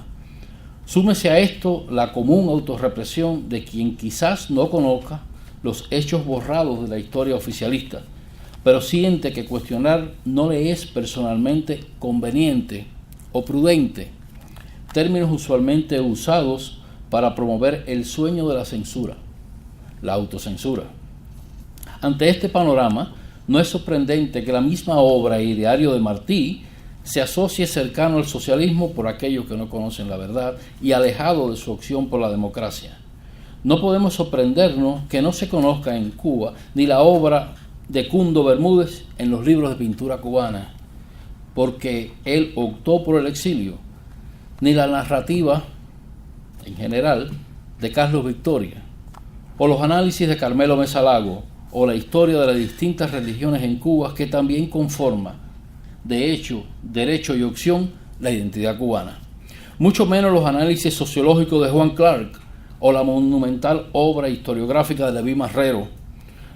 Súmese a esto la común autorrepresión de quien quizás no conozca los hechos borrados de la historia oficialista, pero siente que cuestionar no le es personalmente conveniente o prudente, términos usualmente usados para promover el sueño de la censura, la autocensura. Ante este panorama, no es sorprendente que la misma obra e ideario de Martí se asocie cercano al socialismo por aquellos que no conocen la verdad y alejado de su opción por la democracia. No podemos sorprendernos que no se conozca en Cuba ni la obra de Cundo Bermúdez en los libros de pintura cubana, porque él optó por el exilio, ni la narrativa en general de Carlos Victoria, o los análisis de Carmelo Mesa Lago, o la historia de las distintas religiones en Cuba que también conforma, de hecho, derecho y opción, la identidad cubana. Mucho menos los análisis sociológicos de Juan Clark, o la monumental obra historiográfica de Leví Marrero,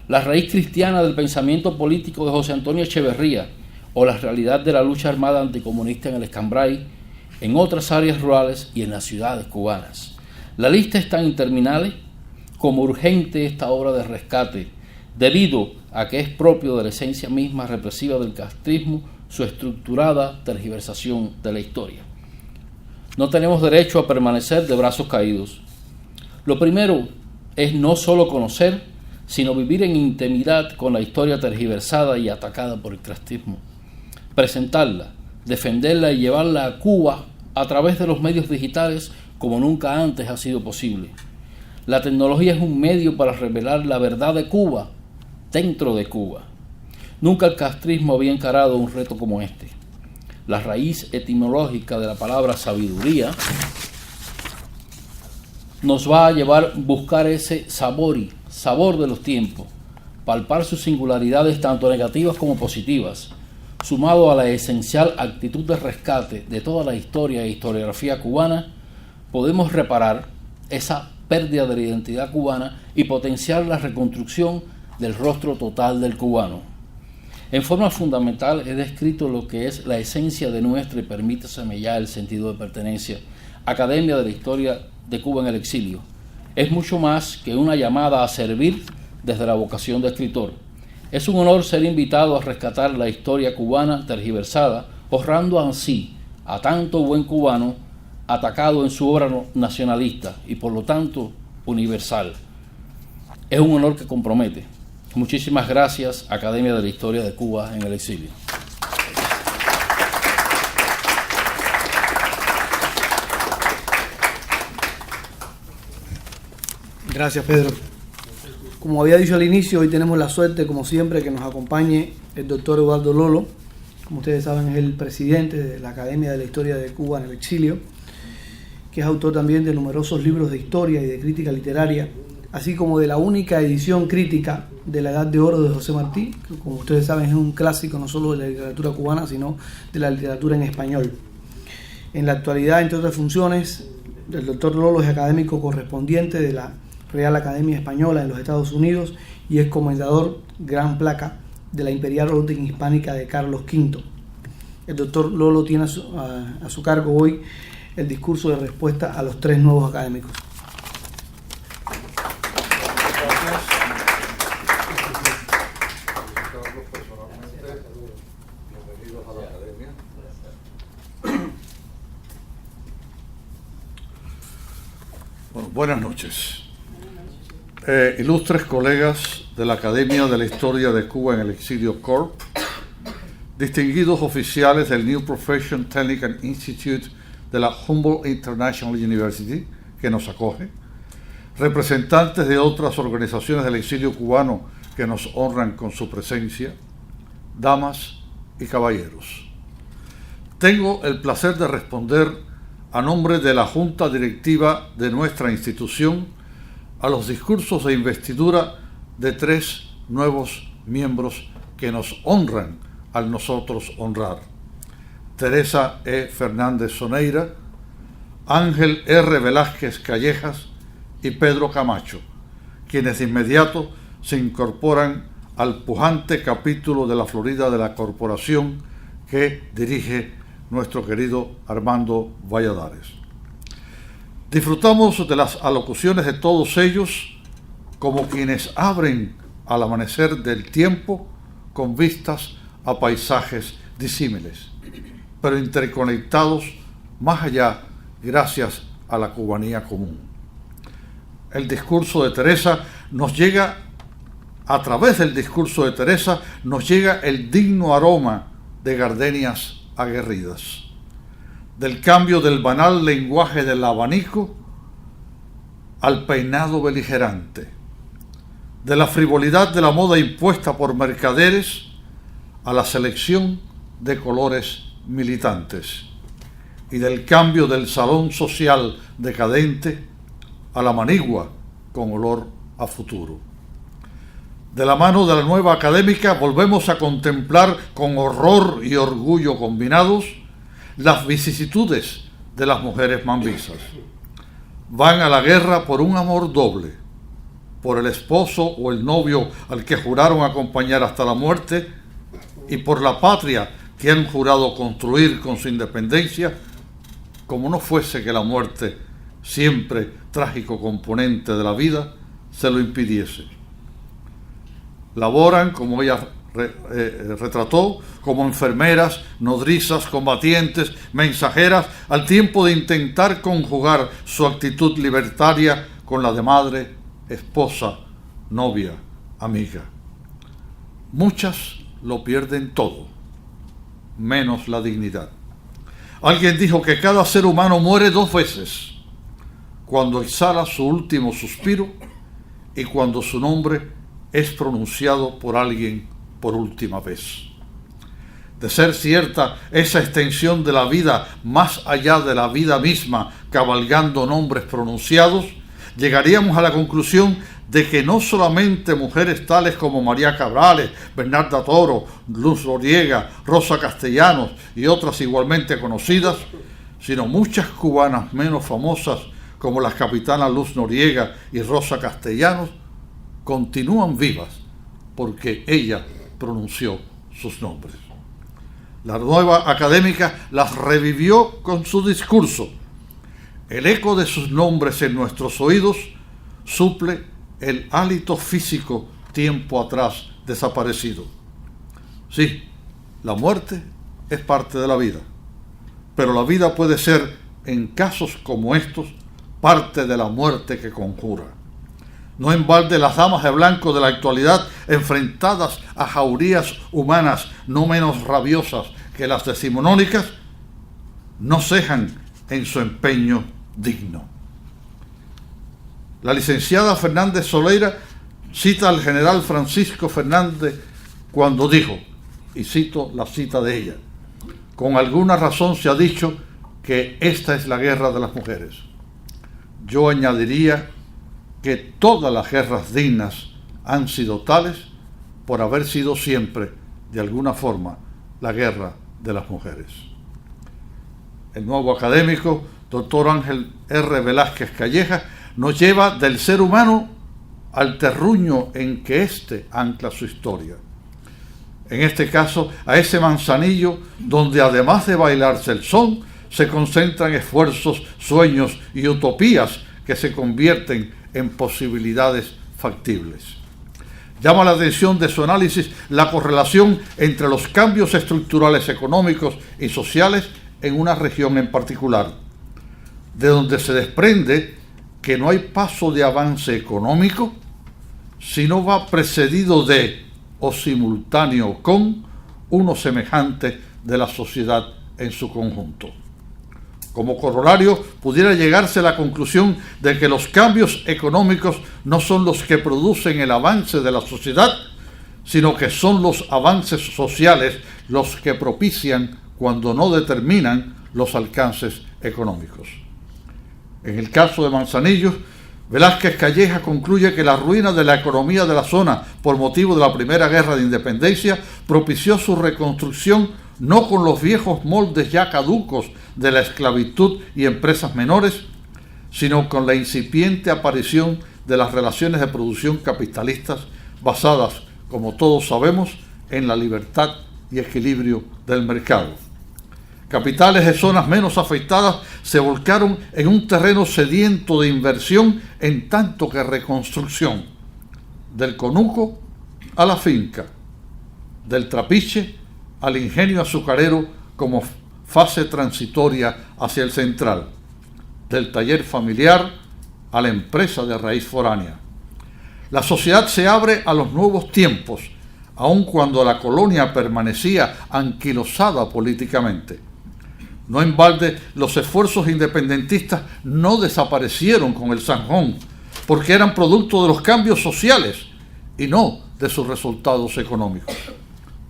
la raíz cristiana del pensamiento político de José Antonio Echeverría, o la realidad de la lucha armada anticomunista en el Escambray, en otras áreas rurales y en las ciudades cubanas. La lista es tan interminable como urgente esta obra de rescate, debido a que es propio de la esencia misma represiva del castrismo su estructurada tergiversación de la historia. No tenemos derecho a permanecer de brazos caídos. Lo primero es no solo conocer, sino vivir en intimidad con la historia tergiversada y atacada por el castrismo. Presentarla, defenderla y llevarla a Cuba a través de los medios digitales como nunca antes ha sido posible. La tecnología es un medio para revelar la verdad de Cuba dentro de Cuba. Nunca el castrismo había encarado un reto como este. La raíz etimológica de la palabra sabiduría nos va a llevar a buscar ese sabor de los tiempos, palpar sus singularidades tanto negativas como positivas, sumado a la esencial actitud de rescate de toda la historia e historiografía cubana, podemos reparar esa pérdida de la identidad cubana y potenciar la reconstrucción del rostro total del cubano. En forma fundamental he descrito lo que es la esencia de nuestra, y permítaseme ya el sentido de pertenencia, Academia de la Historia de Cuba en el Exilio. Es mucho más que una llamada a servir desde la vocación de escritor. Es un honor ser invitado a rescatar la historia cubana tergiversada, honrando así a tanto buen cubano atacado en su obra nacionalista y por lo tanto universal. Es un honor que compromete. Muchísimas gracias, Academia de la Historia de Cuba en el Exilio. Gracias, Pedro. Como había dicho al inicio, hoy tenemos la suerte, como siempre, que nos acompañe el doctor Eduardo Lolo. Como ustedes saben, es el presidente de la Academia de la Historia de Cuba en el Exilio, que es autor también de numerosos libros de historia y de crítica literaria, así como de la única edición crítica de La Edad de Oro de José Martí, que como ustedes saben es un clásico no solo de la literatura cubana, sino de la literatura en español. En la actualidad, entre otras funciones, el doctor Lolo es académico correspondiente de la Real Academia Española en los Estados Unidos y es comendador Gran Placa de la Imperial Orden Hispánica de Carlos V. El doctor Lolo tiene a su cargo hoy el discurso de respuesta a los 3 nuevos académicos. Bueno, buenas noches. Ilustres colegas de la Academia de la Historia de Cuba en el Exilio Corp, distinguidos oficiales del New Profession Technical Institute de la Humboldt International University, que nos acoge, representantes de otras organizaciones del exilio cubano que nos honran con su presencia, damas y caballeros. Tengo el placer de responder a nombre de la Junta Directiva de nuestra institución a los discursos de investidura de 3 nuevos miembros que nos honran al nosotros honrar: Teresa E. Fernández Soneira, Ángel R. Velázquez Callejas y Pedro Camacho, quienes de inmediato se incorporan al pujante capítulo de la Florida de la corporación que dirige nuestro querido Armando Valladares. Disfrutamos de las alocuciones de todos ellos como quienes abren al amanecer del tiempo con vistas a paisajes disímiles, pero interconectados más allá gracias a la cubanía común. El discurso de Teresa nos llega, a través del discurso de Teresa, nos llega el digno aroma de gardenias aguerridas, del cambio del banal lenguaje del abanico al peinado beligerante, de la frivolidad de la moda impuesta por mercaderes a la selección de colores militantes, y del cambio del salón social decadente a la manigua con olor a futuro. De la mano de la nueva académica volvemos a contemplar con horror y orgullo combinados las vicisitudes de las mujeres mambisas. Van a la guerra por un amor doble, por el esposo o el novio al que juraron acompañar hasta la muerte y por la patria que han jurado construir con su independencia, como no fuese que la muerte, siempre trágico componente de la vida, se lo impidiese. Laboran, como ella retrató, como enfermeras, nodrizas, combatientes, mensajeras, al tiempo de intentar conjugar su actitud libertaria con la de madre, esposa, novia, amiga. Muchas lo pierden todo, menos la dignidad. Alguien dijo que cada ser humano muere 2 veces, cuando exhala su último suspiro y cuando su nombre es pronunciado por alguien por última vez. De ser cierta esa extensión de la vida más allá de la vida misma, cabalgando nombres pronunciados, llegaríamos a la conclusión de que no solamente mujeres tales como María Cabrales, Bernarda Toro, Luz Noriega, Rosa Castellanos y otras igualmente conocidas, sino muchas cubanas menos famosas como las capitanas Luz Noriega y Rosa Castellanos, continúan vivas porque ella pronunció sus nombres. La nueva académica las revivió con su discurso. El eco de sus nombres en nuestros oídos suple el hálito físico tiempo atrás desaparecido. Sí, la muerte es parte de la vida, pero la vida puede ser, en casos como estos, parte de la muerte que conjura. No en balde las damas de blanco de la actualidad, enfrentadas a jaurías humanas no menos rabiosas que las decimonónicas, no cejan en su empeño digno. La licenciada Fernández Soleira cita al general Francisco Fernández cuando dijo, y cito la cita de ella: con alguna razón se ha dicho que esta es la guerra de las mujeres. Yo añadiría que todas las guerras dignas han sido tales por haber sido siempre, de alguna forma, la guerra de las mujeres. El nuevo académico, doctor Ángel R. Velázquez Calleja, nos lleva del ser humano al terruño en que éste ancla su historia. En este caso, a ese Manzanillo donde, además de bailarse el son, se concentran esfuerzos, sueños y utopías que se convierten en posibilidades factibles. Llama la atención de su análisis la correlación entre los cambios estructurales económicos y sociales en una región en particular, de donde se desprende que no hay paso de avance económico si no va precedido de o simultáneo con uno semejante de la sociedad en su conjunto. Como corolario, pudiera llegarse a la conclusión de que los cambios económicos no son los que producen el avance de la sociedad, sino que son los avances sociales los que propician, cuando no determinan, los alcances económicos. En el caso de Manzanillo, Velázquez Calleja concluye que la ruina de la economía de la zona por motivo de la Primera Guerra de Independencia propició su reconstrucción no con los viejos moldes ya caducos de la esclavitud y empresas menores, sino con la incipiente aparición de las relaciones de producción capitalistas basadas, como todos sabemos, en la libertad y equilibrio del mercado. Capitales de zonas menos afectadas se volcaron en un terreno sediento de inversión en tanto que reconstrucción, del conuco a la finca, del trapiche al ingenio azucarero como fase transitoria hacia el central, del taller familiar a la empresa de raíz foránea. La sociedad se abre a los nuevos tiempos, aun cuando la colonia permanecía anquilosada políticamente. No en balde los esfuerzos independentistas no desaparecieron con el zanjón, porque eran producto de los cambios sociales y no de sus resultados económicos.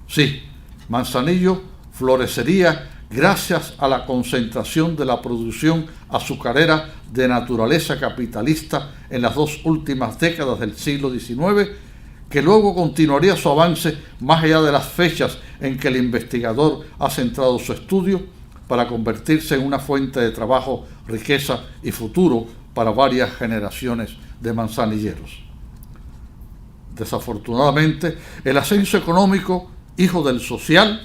Sí, Manzanillo florecería gracias a la concentración de la producción azucarera de naturaleza capitalista en las dos últimas décadas del siglo XIX, que luego continuaría su avance más allá de las fechas en que el investigador ha centrado su estudio, para convertirse en una fuente de trabajo, riqueza y futuro para varias generaciones de manzanilleros. Desafortunadamente, el ascenso económico, hijo del social,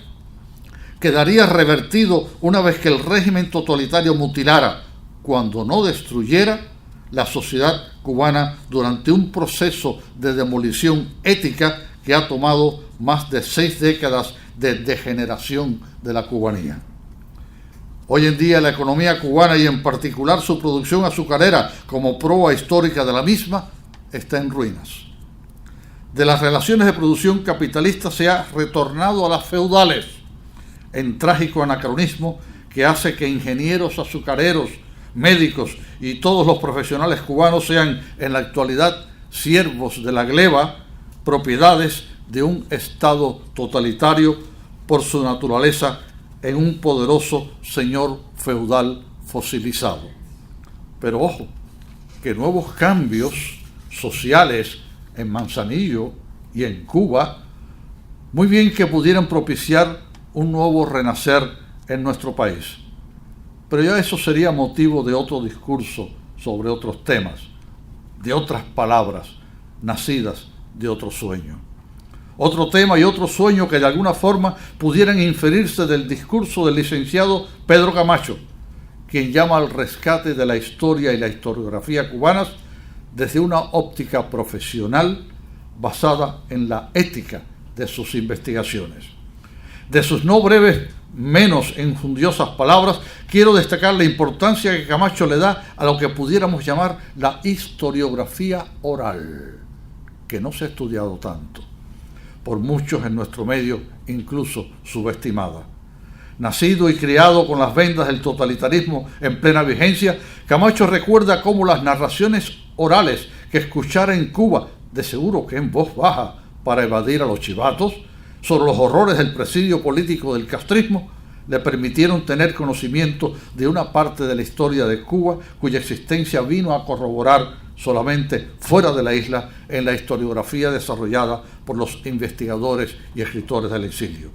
quedaría revertido una vez que el régimen totalitario mutilara, cuando no destruyera, la sociedad cubana durante un proceso de demolición ética que ha tomado más de 6 décadas de degeneración de la cubanía. Hoy en día la economía cubana, y en particular su producción azucarera como proa histórica de la misma, está en ruinas. De las relaciones de producción capitalista se ha retornado a las feudales, en trágico anacronismo que hace que ingenieros azucareros, médicos y todos los profesionales cubanos sean en la actualidad siervos de la gleba, propiedades de un Estado totalitario por su naturaleza en un poderoso señor feudal fosilizado. Pero ojo, que nuevos cambios sociales en Manzanillo y en Cuba, muy bien que pudieran propiciar un nuevo renacer en nuestro país. Pero ya eso sería motivo de otro discurso sobre otros temas, de otras palabras, nacidas de otro sueño. Otro tema y otro sueño que de alguna forma pudieran inferirse del discurso del licenciado Pedro Camacho, quien llama al rescate de la historia y la historiografía cubanas desde una óptica profesional basada en la ética de sus investigaciones. De sus no breves, menos enjundiosas palabras, quiero destacar la importancia que Camacho le da a lo que pudiéramos llamar la historiografía oral, que no se ha estudiado tanto, por muchos en nuestro medio incluso subestimada. Nacido y criado con las vendas del totalitarismo en plena vigencia, Camacho recuerda cómo las narraciones orales que escuchara en Cuba, de seguro que en voz baja para evadir a los chivatos, sobre los horrores del presidio político del castrismo, le permitieron tener conocimiento de una parte de la historia de Cuba cuya existencia vino a corroborar solamente fuera de la isla en la historiografía desarrollada por los investigadores y escritores del exilio.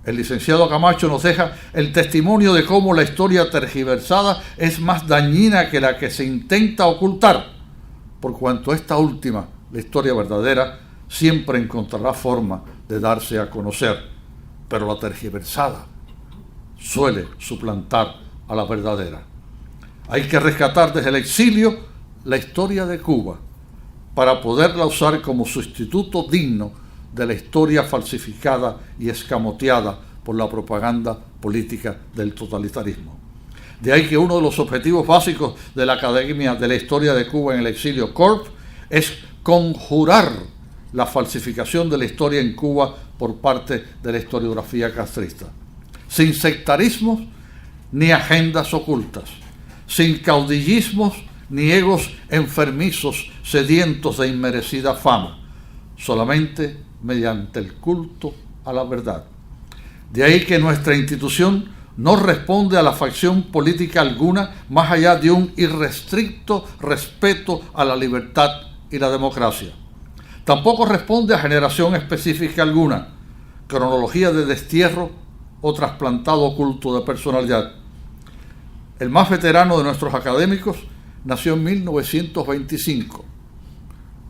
El licenciado Camacho nos deja el testimonio de cómo la historia tergiversada es más dañina que la que se intenta ocultar, por cuanto esta última, la historia verdadera, siempre encontrará forma de darse a conocer, pero la tergiversada suele suplantar a la verdadera. Hay que rescatar desde el exilio la historia de Cuba para poderla usar como sustituto digno de la historia falsificada y escamoteada por la propaganda política del totalitarismo. De ahí que uno de los objetivos básicos de la Academia de la Historia de Cuba en el Exilio Corp es conjurar la falsificación de la historia en Cuba por parte de la historiografía castrista, sin sectarismos ni agendas ocultas, sin caudillismos ni egos enfermizos sedientos de inmerecida fama, solamente mediante el culto a la verdad. De ahí que nuestra institución no responde a la facción política alguna más allá de un irrestricto respeto a la libertad y la democracia. Tampoco responde a generación específica alguna, cronología de destierro o trasplantado oculto de personalidad. El más veterano de nuestros académicos nació en 1925.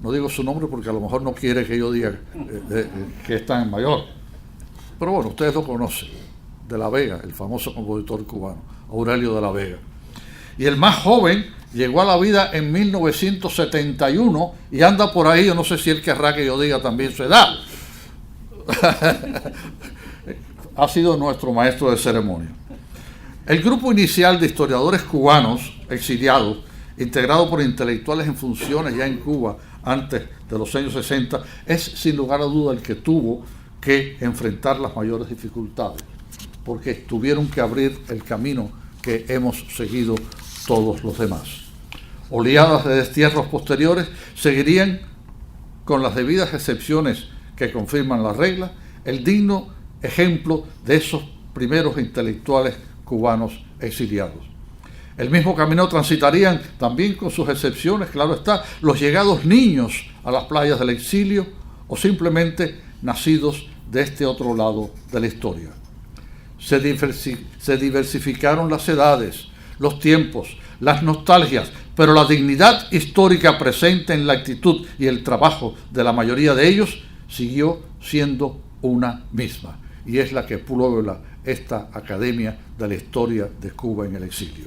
No digo su nombre porque a lo mejor no quiere que yo diga que es tan mayor. Pero bueno, ustedes lo conocen. De la Vega, el famoso compositor cubano, Aurelio de la Vega. Y el más joven llegó a la vida en 1971 y anda por ahí, yo no sé si él querrá que yo diga también su edad. Ha sido nuestro maestro de ceremonia. El grupo inicial de historiadores cubanos exiliados, integrado por intelectuales en funciones ya en Cuba antes de los años 60, es sin lugar a duda el que tuvo que enfrentar las mayores dificultades, porque tuvieron que abrir el camino que hemos seguido todos los demás. Oleadas de destierros posteriores seguirían, con las debidas excepciones que confirman la regla, el digno ejemplo de esos primeros intelectuales cubanos exiliados. El mismo camino transitarían, también con sus excepciones, claro está, los llegados niños a las playas del exilio o simplemente nacidos de este otro lado de la historia. Se diversificaron las edades, los tiempos, las nostalgias, pero la dignidad histórica presente en la actitud y el trabajo de la mayoría de ellos siguió siendo una misma, y es la que puebla esta Academia de la Historia de Cuba en el exilio.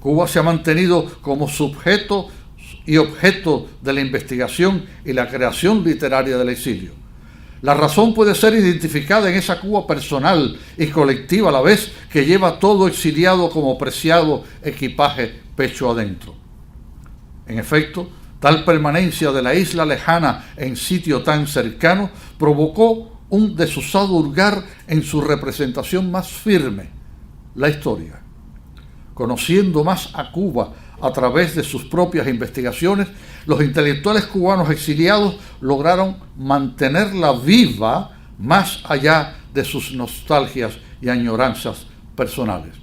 Cuba se ha mantenido como sujeto y objeto de la investigación y la creación literaria del exilio. La razón puede ser identificada en esa Cuba personal y colectiva a la vez que lleva todo exiliado como preciado equipaje pecho adentro. En efecto, tal permanencia de la isla lejana en sitio tan cercano provocó un desusado hurgar en su representación más firme, la historia. Conociendo más a Cuba a través de sus propias investigaciones, los intelectuales cubanos exiliados lograron mantenerla viva más allá de sus nostalgias y añoranzas personales.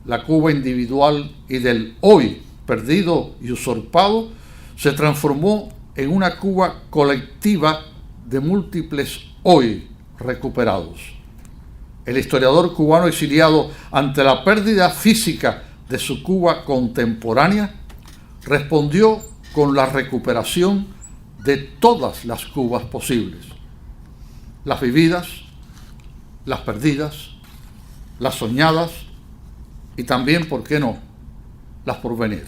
La Cuba individual y del hoy perdido y usurpado se transformó en una Cuba colectiva de múltiples hoy recuperados. El historiador cubano exiliado, ante la pérdida física de su Cuba contemporánea, respondió con la recuperación de todas las Cubas posibles, las vividas, las perdidas, las soñadas y también, ¿por qué no?, las por venir.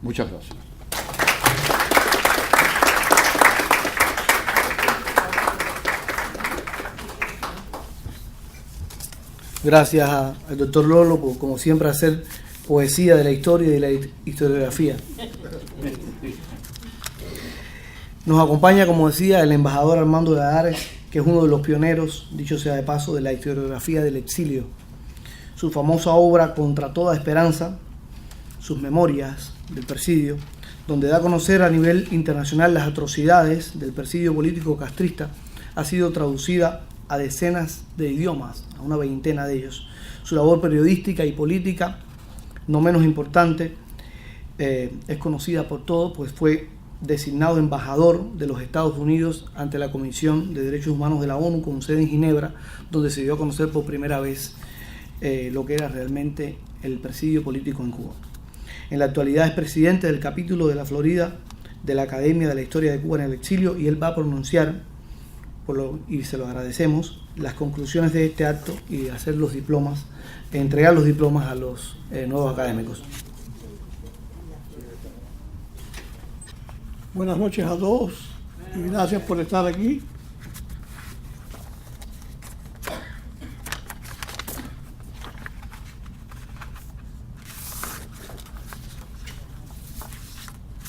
Muchas gracias. Gracias al doctor Lolo por, como siempre, hacer poesía de la historia y de la historiografía. Nos acompaña, como decía, el embajador Armando Valladares, que es uno de los pioneros, dicho sea de paso, de la historiografía del exilio. Su famosa obra Contra toda esperanza, sus memorias del presidio, donde da a conocer a nivel internacional las atrocidades del presidio político castrista, ha sido traducida a decenas de idiomas, a una veintena de ellos. Su labor periodística y política, no menos importante, es conocida por todos, pues fue designado embajador de los Estados Unidos ante la Comisión de Derechos Humanos de la ONU, con sede en Ginebra, donde se dio a conocer por primera vez lo que era realmente el presidio político en Cuba. En la actualidad es presidente del capítulo de la Florida de la Academia de la Historia de Cuba en el Exilio, y él va a pronunciar, y se lo agradecemos, las conclusiones de este acto y hacer los diplomas, entregar los diplomas a los nuevos académicos. Buenas noches a todos y gracias por estar aquí.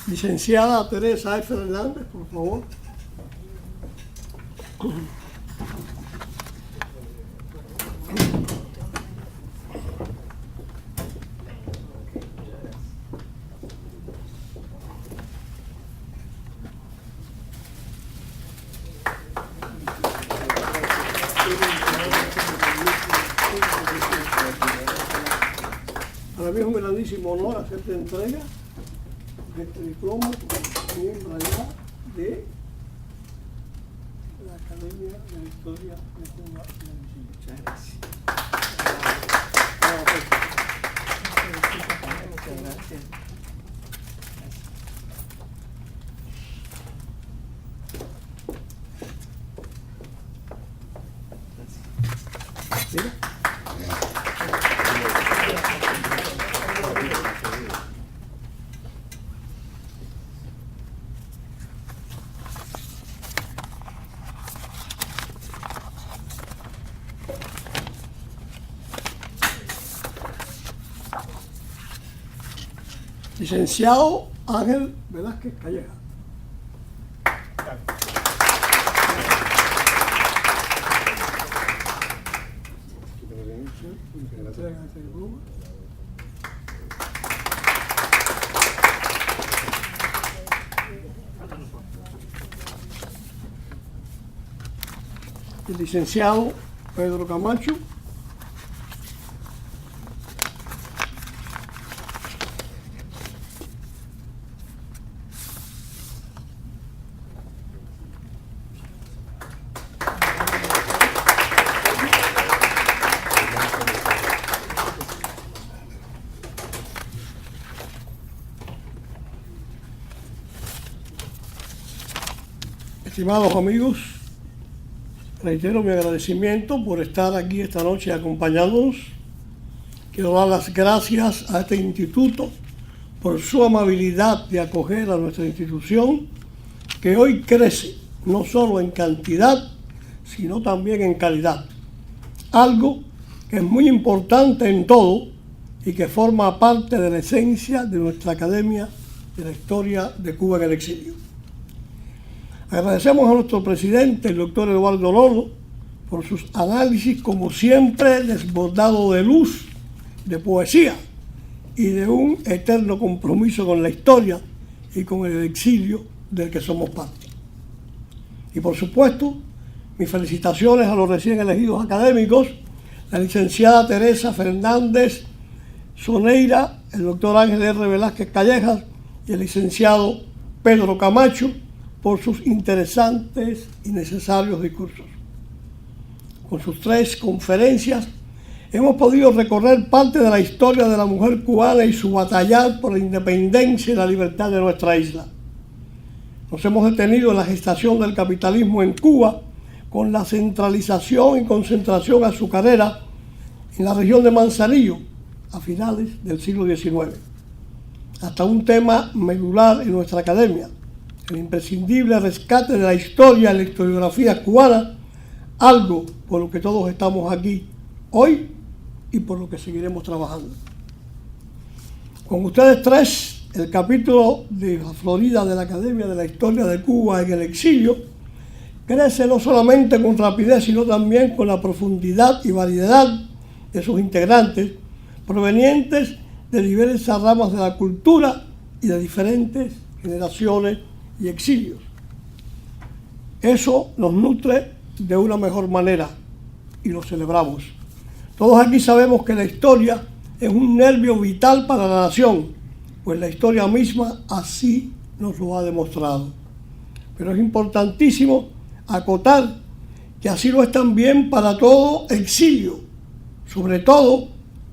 Licenciada Teresa F. Fernández, por favor. Para mí es un grandísimo honor hacerte entrega de este diploma como miembro allá de la Academia de la Historia de Cuba. Muchas gracias. Licenciado Ángel Velázquez Calleja. El licenciado Pedro Camacho. Estimados amigos, reitero mi agradecimiento por estar aquí esta noche acompañándonos. Quiero dar las gracias a este instituto por su amabilidad de acoger a nuestra institución, que hoy crece no solo en cantidad, sino también en calidad. Algo que es muy importante en todo y que forma parte de la esencia de nuestra Academia de la Historia de Cuba en el Exilio. Agradecemos a nuestro presidente, el doctor Eduardo Lolo, por sus análisis, como siempre, desbordado de luz, de poesía y de un eterno compromiso con la historia y con el exilio del que somos parte. Y por supuesto, mis felicitaciones a los recién elegidos académicos, la licenciada Teresa Fernández Soneira, el doctor Ángel R. Velázquez Callejas y el licenciado Pedro Camacho, por sus interesantes y necesarios discursos. Con sus 3 conferencias, hemos podido recorrer parte de la historia de la mujer cubana y su batallar por la independencia y la libertad de nuestra isla. Nos hemos detenido en la gestación del capitalismo en Cuba, con la centralización y concentración azucarera en la región de Manzanillo a finales del siglo XIX, hasta un tema medular en nuestra academia, el imprescindible rescate de la historia y la historiografía cubana, algo por lo que todos estamos aquí hoy y por lo que seguiremos trabajando. Con ustedes tres, el capítulo de la Florida de la Academia de la Historia de Cuba en el Exilio crece no solamente con rapidez, sino también con la profundidad y variedad de sus integrantes, provenientes de diversas ramas de la cultura y de diferentes generaciones y exilios. Eso nos nutre de una mejor manera y lo celebramos. Todos aquí sabemos que la historia es un nervio vital para la nación, pues la historia misma así nos lo ha demostrado. Pero es importantísimo acotar que así lo es también para todo exilio, sobre todo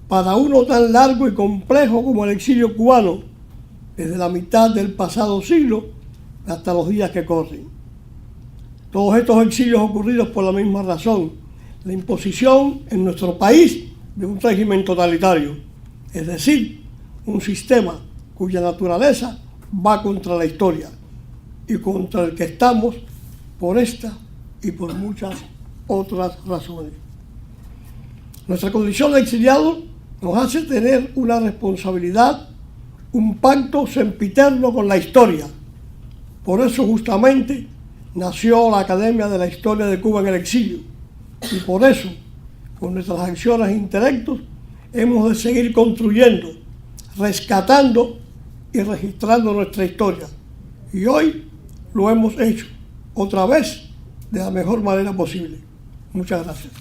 para uno tan largo y complejo como el exilio cubano, desde la mitad del pasado siglo hasta los días que corren. Todos estos exilios ocurridos por la misma razón, la imposición en nuestro país de un régimen totalitario, es decir, un sistema cuya naturaleza va contra la historia y contra el que estamos por esta y por muchas otras razones. Nuestra condición de exiliados nos hace tener una responsabilidad, un pacto sempiterno con la historia. Por eso justamente nació la Academia de la Historia de Cuba en el Exilio, y por eso, con nuestras acciones e intelectos, hemos de seguir construyendo, rescatando y registrando nuestra historia. Y hoy lo hemos hecho, otra vez, de la mejor manera posible. Muchas gracias.